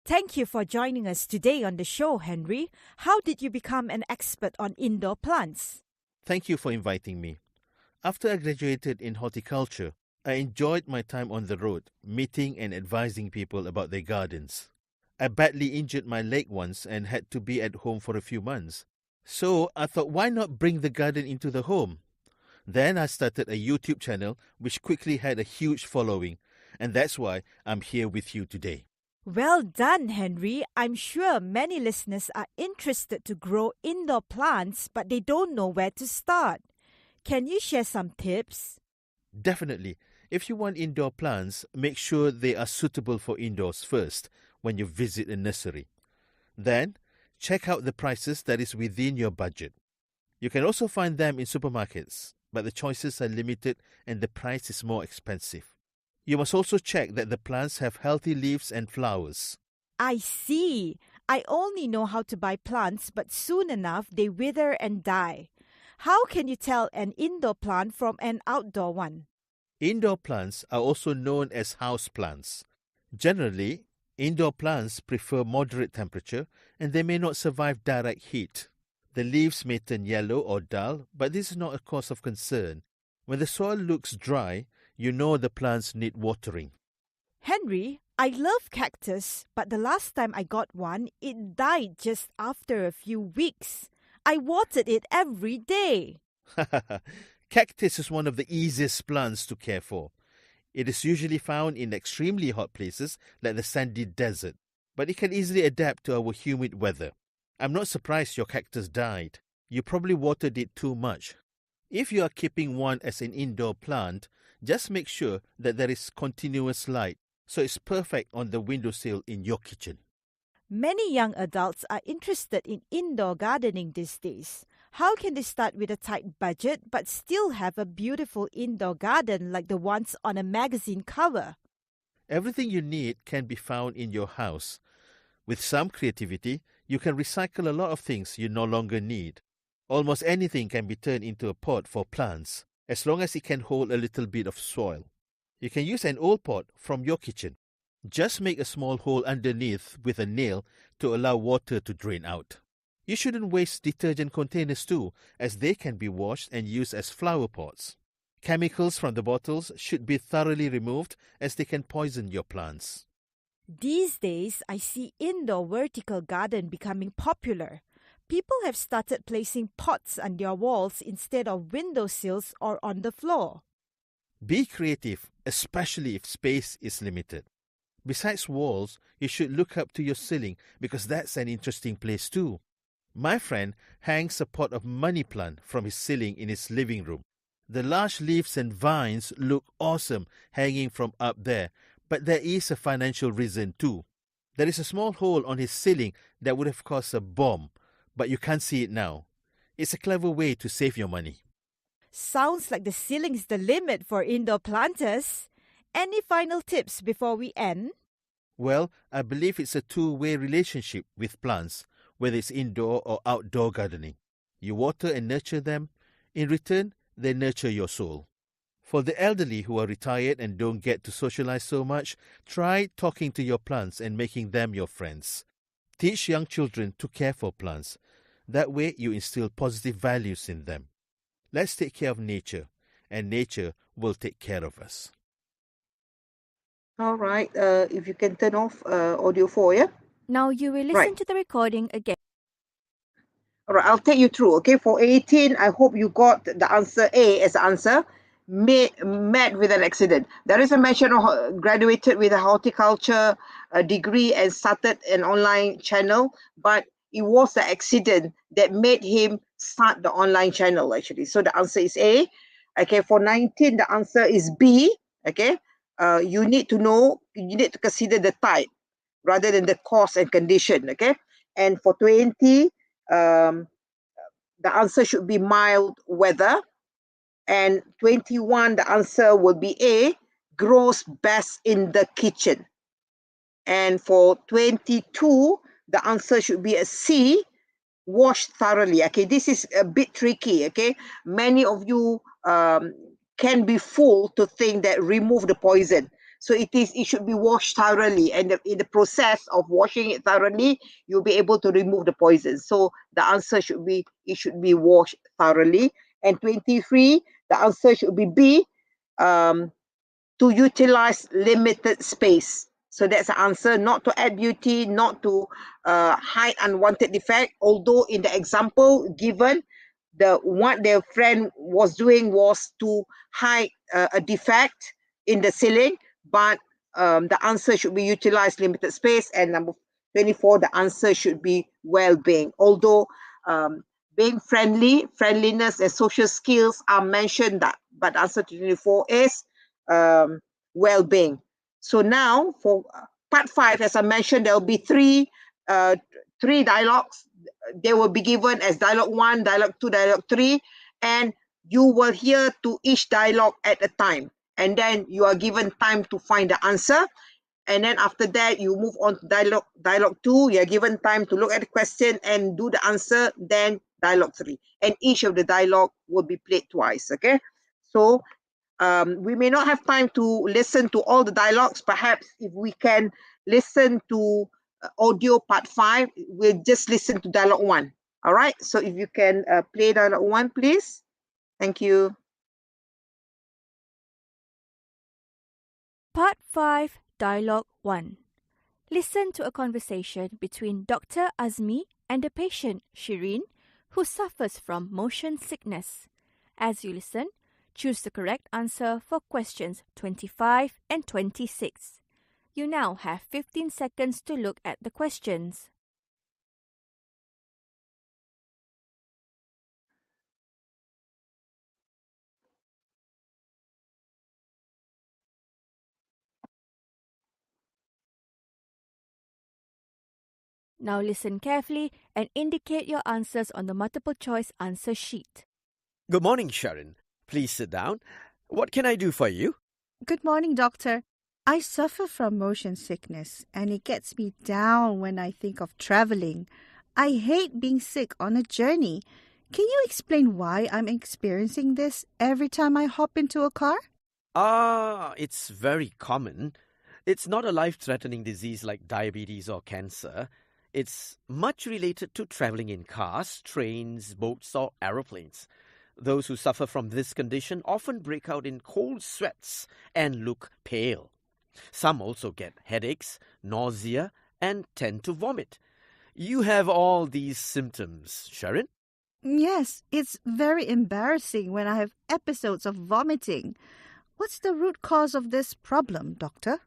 Thank you for joining us today on the show, Henry. How did you become an expert on indoor plants? Thank you for inviting me. After I graduated in horticulture, I enjoyed my time on the road, meeting and advising people about their gardens. I badly injured my leg once and had to be at home for a few months. So I thought, why not bring the garden into the home? Then I started a YouTube channel which quickly had a huge following, and that's why I'm here with you today. Well done, Henry. I'm sure many listeners are interested to grow indoor plants, but they don't know where to start. Can you share some tips? Definitely. If you want indoor plants, make sure they are suitable for indoors first when you visit a nursery. Then, check out the prices that is within your budget. You can also find them in supermarkets, but the choices are limited and the price is more expensive. You must also check that the plants have healthy leaves and flowers. I see. I only know how to buy plants, but soon enough they wither and die. How can you tell an indoor plant from an outdoor one? Indoor plants are also known as house plants. Generally, indoor plants prefer moderate temperature and they may not survive direct heat. The leaves may turn yellow or dull, but this is not a cause of concern. When the soil looks dry, you know the plants need watering. Henry, I love cactus, but the last time I got one, it died just after a few weeks. I watered it every day. Cactus is one of the easiest plants to care for. It is usually found in extremely hot places like the sandy desert, but it can easily adapt to our humid weather. I'm not surprised your cactus died. You probably watered it too much. If you are keeping one as an indoor plant, just make sure that there is continuous light, so it's perfect on the windowsill in your kitchen. Many young adults are interested in indoor gardening these days. How can they start with a tight budget but still have a beautiful indoor garden like the ones on a magazine cover? Everything you need can be found in your house. With some creativity, you can recycle a lot of things you no longer need. Almost anything can be turned into a pot for plants, as long as it can hold a little bit of soil. You can use an old pot from your kitchen. Just make a small hole underneath with a nail to allow water to drain out. You shouldn't waste detergent containers too, as they can be washed and used as flower pots. Chemicals from the bottles should be thoroughly removed as they can poison your plants. These days, I see indoor vertical garden becoming popular. People have started placing pots on their walls instead of windowsills or on the floor. Be creative, especially if space is limited. Besides walls, you should look up to your ceiling because that's an interesting place too. My friend hangs a pot of money plant from his ceiling in his living room. The large leaves and vines look awesome hanging from up there, but there is a financial reason too. There is a small hole on his ceiling that would have cost a bomb, but you can't see it now. It's a clever way to save your money. Sounds like the ceiling is the limit for indoor planters. Any final tips before we end? Well, I believe it's a two-way relationship with plants, whether it's indoor or outdoor gardening. You water and nurture them. In return, they nurture your soul. For the elderly who are retired and don't get to socialize so much, try talking to your plants and making them your friends. Teach young children to care for plants. That way you instill positive values in them. Let's take care of nature, and nature will take care of us. All right. If you can turn off audio 4, yeah? Now you will listen Right. to the recording again. All right, I'll take you through. Okay, for 18, I hope you got the answer A as the answer. Met with an accident. There is a mention of graduated with a horticulture degree and started an online channel, but it was the accident that made him start the online channel actually. So the answer is A. Okay, for 19, the answer is B. Okay, you need to consider the type rather than the cause and condition. Okay, and for 20, the answer should be mild weather. And 21, the answer will be A, grows best in the kitchen. And for 22, the answer should be a C, wash thoroughly. Okay, this is a bit tricky. Okay, many of you can be fooled to think that remove the poison. So it should be washed thoroughly, and in the process of washing it thoroughly, you'll be able to remove the poison. So the answer should be washed thoroughly. And 23, the answer should be B, to utilize limited space. So that's the answer, not to add beauty, not to hide unwanted defect. Although in the example given, what their friend was doing was to hide a defect in the ceiling, but the answer should be utilize limited space. And number 24, the answer should be well-being. Although being friendliness and social skills are mentioned, but answer to 24 is well-being. So now for part 5, as I mentioned, there will be three dialogues. They will be given as dialogue 1, dialogue 2, dialogue 3, and you will hear to each dialogue at a time. And then you are given time to find the answer. And then after that, you move on to dialogue 2. You are given time to look at the question and do the answer. Then dialogue 3. And each of the dialogue will be played twice. Okay. So we may not have time to listen to all the dialogues. Perhaps if we can listen to audio part 5, we'll just listen to dialogue 1. All right. So if you can play dialogue 1, please. Thank you. Part 5, Dialogue 1. Listen to a conversation between Dr. Azmi and the patient, Shireen, who suffers from motion sickness. As you listen, choose the correct answer for questions 25 and 26. You now have 15 seconds to look at the questions. Now listen carefully and indicate your answers on the multiple choice answer sheet. Good morning, Sharon. Please sit down. What can I do for you? Good morning, doctor. I suffer from motion sickness and it gets me down when I think of traveling. I hate being sick on a journey. Can you explain why I'm experiencing this every time I hop into a car? It's very common. It's not a life-threatening disease like diabetes or cancer. It's much related to traveling in cars, trains, boats, or aeroplanes. Those who suffer from this condition often break out in cold sweats and look pale. Some also get headaches, nausea, and tend to vomit. You have all these symptoms, Sharon? Yes, it's very embarrassing when I have episodes of vomiting. What's the root cause of this problem, doctor?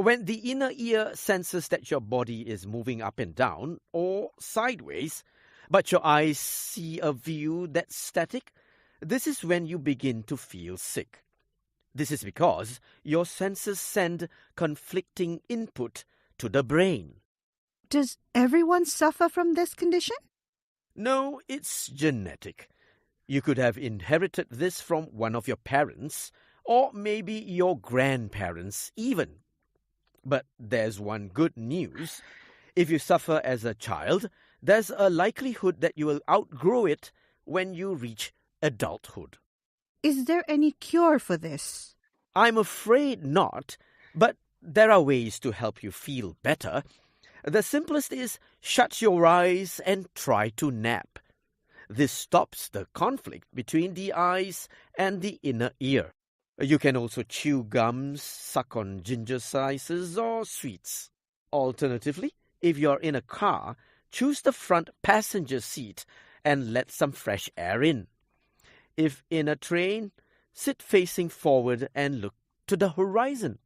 When the inner ear senses that your body is moving up and down or sideways, but your eyes see a view that's static, this is when you begin to feel sick. This is because your senses send conflicting input to the brain. Does everyone suffer from this condition? No, it's genetic. You could have inherited this from one of your parents, or maybe your grandparents even. But there's one good news. If you suffer as a child, there's a likelihood that you will outgrow it when you reach adulthood. Is there any cure for this? I'm afraid not, but there are ways to help you feel better. The simplest is shut your eyes and try to nap. This stops the conflict between the eyes and the inner ear. You can also chew gums, suck on ginger slices, or sweets. Alternatively, if you're in a car, choose the front passenger seat and let some fresh air in. If in a train, sit facing forward and look to the horizon.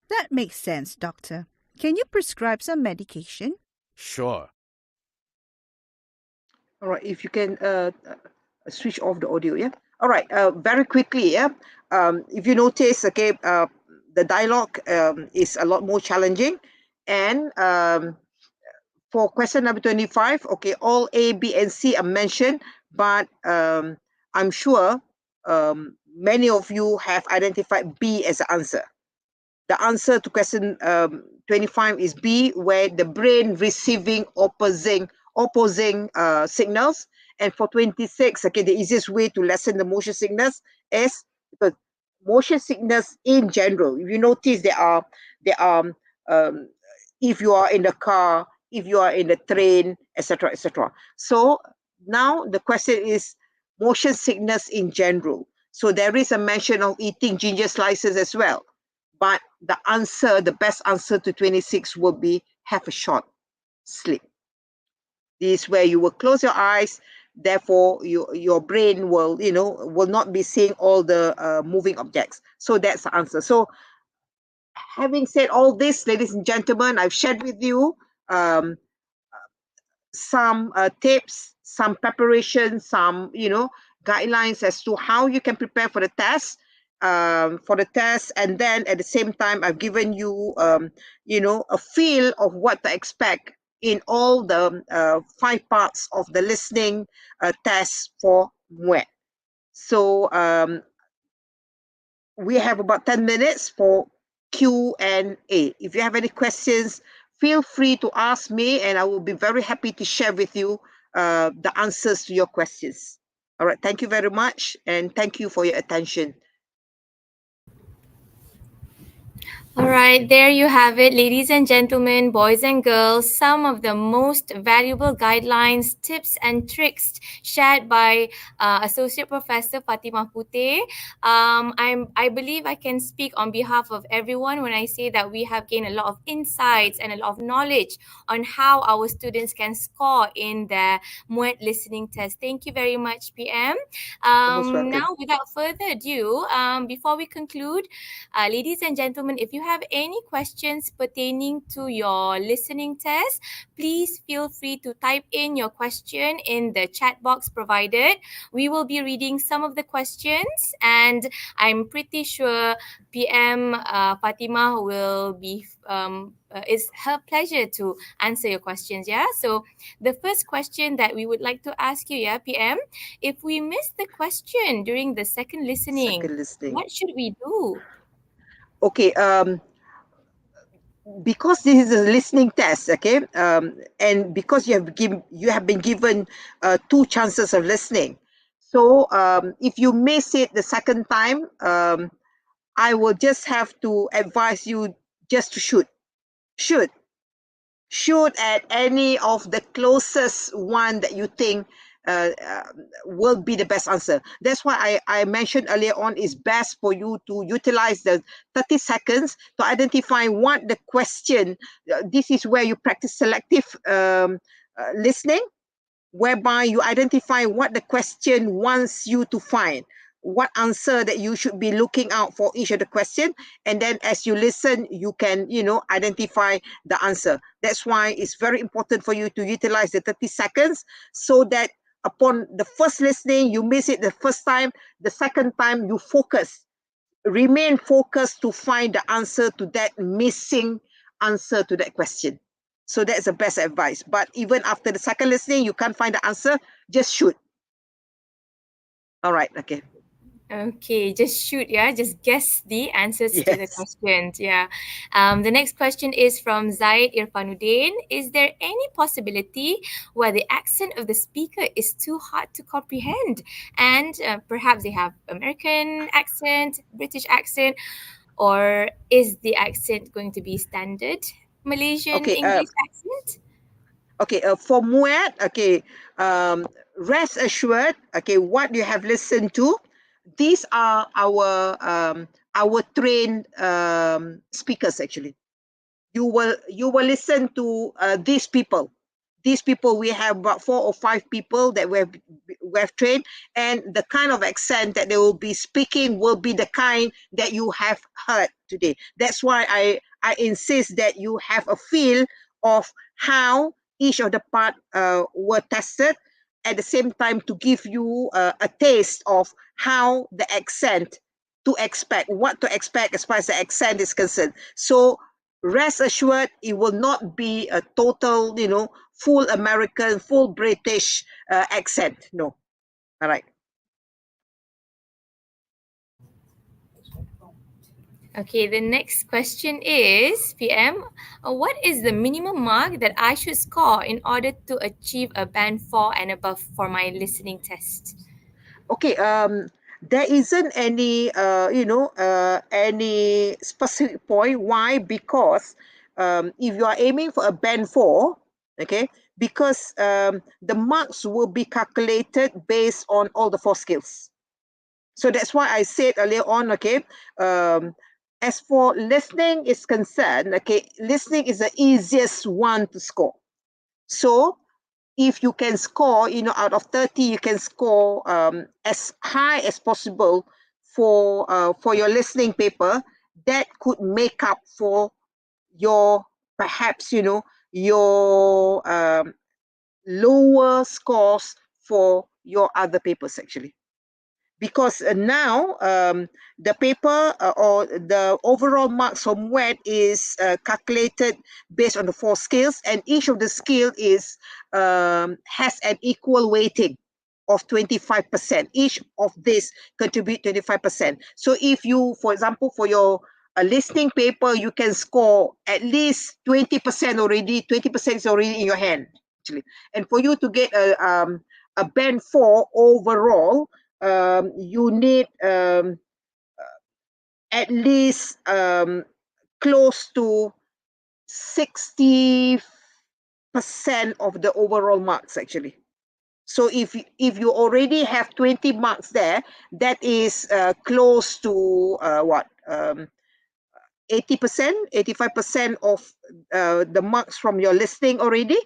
That makes sense, doctor. Can you prescribe some medication? Sure. All right, if you can switch off the audio, yeah. All right, very quickly, yeah. If you notice, okay, the dialogue is a lot more challenging, and for question number 25, okay, all A, B, and C are mentioned, but I'm sure many of you have identified B as the answer. The answer to question 25 is B, where the brain receiving opposing signals. And for 26, okay, the easiest way to lessen the motion sickness is because motion sickness in general, if you notice there are if you are in the car, if you are in the train, etc., etc. So now the question is motion sickness in general. So there is a mention of eating ginger slices as well. But the answer, the best answer to 26 will be have a short sleep. This is where you will close your eyes. Therefore, your brain will not be seeing all the moving objects. So that's the answer. So having said all this, ladies and gentlemen, I've shared with you some tips, some preparation, some guidelines as to how you can prepare for the test. And then at the same time, I've given you a feel of what to expect in all the 5 parts of the listening test for MUET. So we have about 10 minutes for Q&A. If you have any questions, feel free to ask me, and I will be very happy to share with you the answers to your questions. All right, thank you very much, and thank you for your attention. All right, there you have it, ladies and gentlemen, boys and girls, some of the most valuable guidelines, tips, and tricks shared by Associate Professor Fatimah Puteh. I believe I can speak on behalf of everyone when I say that we have gained a lot of insights and a lot of knowledge on how our students can score in their MUET listening test. Thank you very much, PM. Most welcome. Now, without further ado, before we conclude, ladies and gentlemen, if you have any questions pertaining to your listening test, please feel free to type in your question in the chat box provided. We will be reading some of the questions, and I'm pretty sure PM Fatimah will be it's her pleasure to answer your questions. Yeah, so the first question that we would like to ask you, yeah, PM, if we miss the question during the second listening, what should we do? Okay, because this is a listening test, okay, and because you have been given 2 chances of listening. So if you miss it the second time, I will just have to advise you just to shoot at any of the closest one that you think will be the best answer. That's why I mentioned earlier on, it's best for you to utilize the 30 seconds to identify what the question. This is where you practice selective listening, whereby you identify what the question wants you to find. what answer that you should be looking out for each of the question, and then as you listen you can identify the answer. That's why it's very important for you to utilize the 30 seconds, so that upon the first listening you miss it the first time, the second time you remain focused to find the answer to that missing answer to that question. So that's the best advice. But even after the second listening you can't find the answer, just shoot. All right, okay. Okay, just shoot, yeah. Just guess the answers to the Yes. questions, yeah. The next question is from Zaid Irfanuddin. Is there any possibility where the accent of the speaker is too hard to comprehend, and perhaps they have American accent, British accent, or is the accent going to be standard Malaysian Okay, English accent? okay, for MUET, okay, rest assured, okay, what you have listened to, these are our trained speakers actually. You will listen to these people. These people, we have about 4 or 5 people that we have trained, and the kind of accent that they will be speaking will be the kind that you have heard today. That's why I insist that you have a feel of how each of the part were tested, at the same time to give you a taste of how the accent what to expect as far as the accent is concerned. So rest assured, it will not be a total, full American, full British accent. No. All right. Okay, the next question is, PM, what is the minimum mark that I should score in order to achieve a band 4 and above for my listening test? Okay. There isn't any, any specific point. Why? Because if you are aiming for a band 4, okay, because the marks will be calculated based on all the 4 skills. So that's why I said earlier on, okay, as for listening is concerned, okay, listening is the easiest one to score. So if you can score, out of 30, you can score as high as possible for your listening paper, that could make up for your, perhaps, your lower scores for your other papers actually. Because now the paper or the overall marks from MUET is calculated based on the 4 skills, and each of the skill has an equal weighting of 25%. Each of this contribute 25%. So if you, for example, for your listening paper, you can score at least 20% already. 20% is already in your hand actually. And for you to get a band 4 overall, you need at least close to 60% of the overall marks actually. So if you already have 20 marks there, that is close to what 80%, 85% of the marks from your listening already.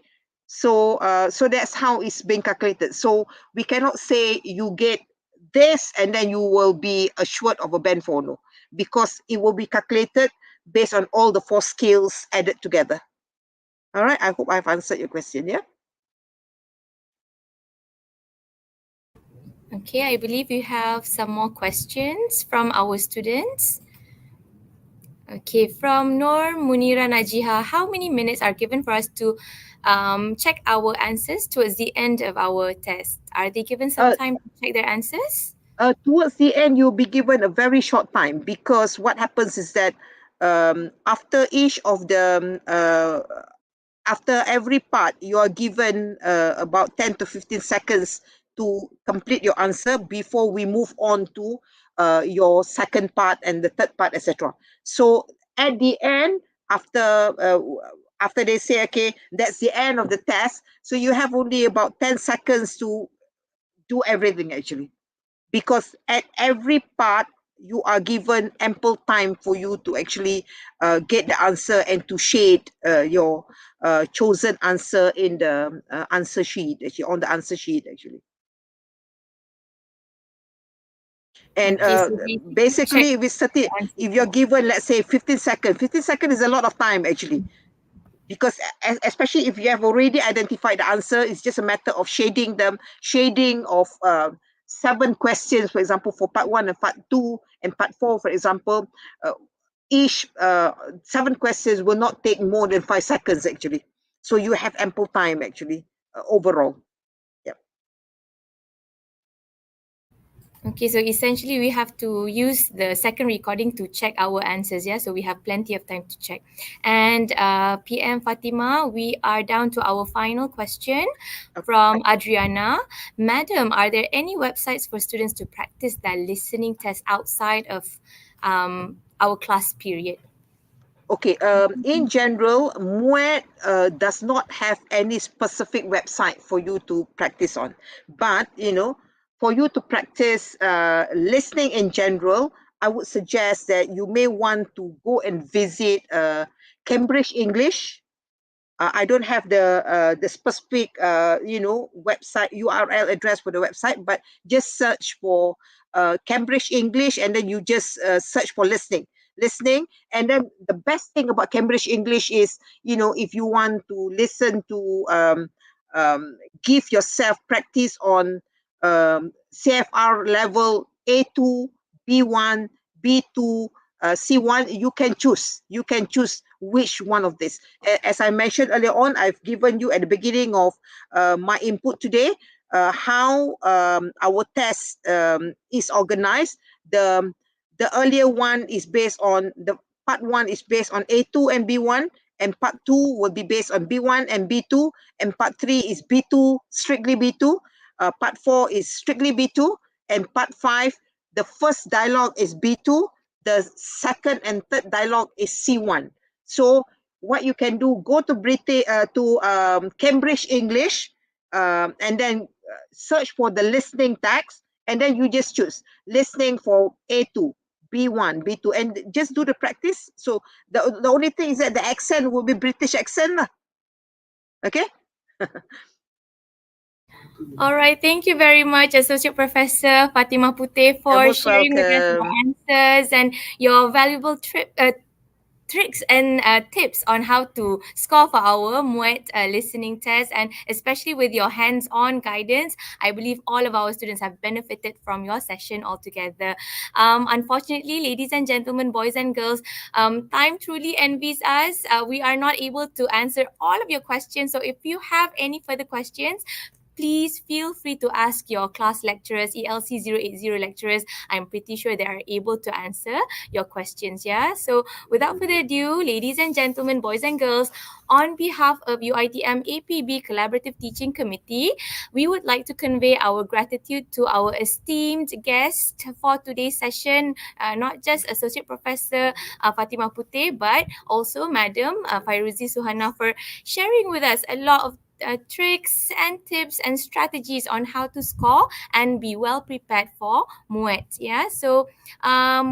So so that's how it's being calculated. So we cannot say you get this and then you will be assured of a band 4, no, because it will be calculated based on all the 4 skills added together. All right, I hope I've answered your question. Yeah. Okay, I believe you have some more questions from our students. Okay, from Nur Munira Najiha, how many minutes are given for us to check our answers towards the end of our test? Are they given some time to check their answers? Towards the end, you'll be given a very short time, because what happens is that after each of the after every part, you are given about 10 to 15 seconds to complete your answer before we move on to your second part and the third part, etc. So at the end, after they say, okay, that's the end of the test, so you have only about 10 seconds to do everything actually, because at every part you are given ample time for you to actually get the answer and to shade your chosen answer in the answer sheet, actually, on the answer sheet actually. And Okay, so we check basically, with the if answers. you're given, let's say, 15 seconds, 15 seconds is a lot of time actually, because especially if you have already identified the answer, it's just a matter of shading of 7 questions, for example, for part 1 and part 2 and part 4, for example. Each 7 questions will not take more than 5 seconds actually. So you have ample time actually overall. Okay, so essentially we have to use the second recording to check our answers, yeah? So we have plenty of time to check. And PM Fatima, we are down to our final question from Adriana. Madam, are there any websites for students to practice their listening test outside of our class period? Okay, in general, MUET does not have any specific website for you to practice on. But, for you to practice listening in general, I would suggest that you may want to go and visit Cambridge English. I don't have the specific website URL address for the website, but just search for Cambridge English, and then you just search for listening. And then the best thing about Cambridge English is, if you want to listen to give yourself practice on CFR level A2, B1, B2, C1, you can choose which one of this. As I mentioned earlier on, I've given you at the beginning of my input today how our test is organized. The earlier one is based on the part 1 is based on A2 and B1, and part 2 will be based on B1 and B2, and part 3 is B2, strictly B2. Part 4 is strictly B2, and part 5, the first dialogue is B2, the second and third dialogue is C1. So what you can do, go to Cambridge English, and then search for the listening text, and then you just choose listening for A2, B1, B2, and just do the practice. So the only thing is that the accent will be British accent lah. Okay. All right, thank you very much, Associate Professor Fatima Puteh, You're for most sharing with us your welcome. answers and your valuable tricks and tips on how to score for our MUET listening test, and especially with your hands-on guidance. I believe all of our students have benefited from your session altogether. Unfortunately, ladies and gentlemen, boys and girls, time truly envies us. We are not able to answer all of your questions. So if you have any further questions, please feel free to ask your class lecturers, ELC 080 lecturers. I'm pretty sure they are able to answer your questions. Yeah. So without further ado, ladies and gentlemen, boys and girls, on behalf of UITM APB Collaborative Teaching Committee, we would like to convey our gratitude to our esteemed guest for today's session, not just Associate Professor Fatima Puteh, but also Madam Fairuzi Suhana for sharing with us a lot of tricks and tips and strategies on how to score and be well prepared for MUET. Yeah, so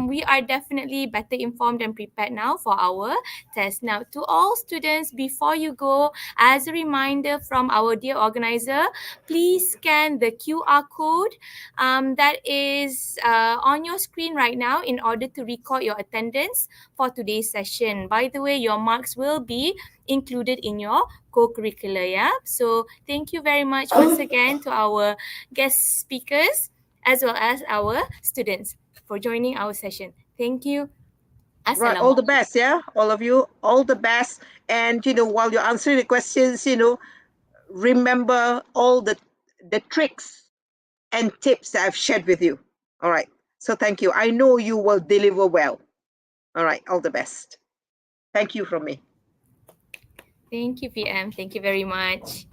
we are definitely better informed and prepared now for our test. Now, to all students, before you go, as a reminder from our dear organizer, please scan the QR code that is on your screen right now in order to record your attendance for today's session. By the way, your marks will be included in your co-curricular. Yeah. So thank you very much once again to our guest speakers as well as our students for joining our session. Thank you. Right, all the Assalamualaikum. best, yeah, all of you, all the best. And while you're answering the questions, remember all the tricks and tips that I've shared with you. All right. So thank you. I know you will deliver well. All right. All the best. Thank you from me. Thank you, PM. Thank you very much.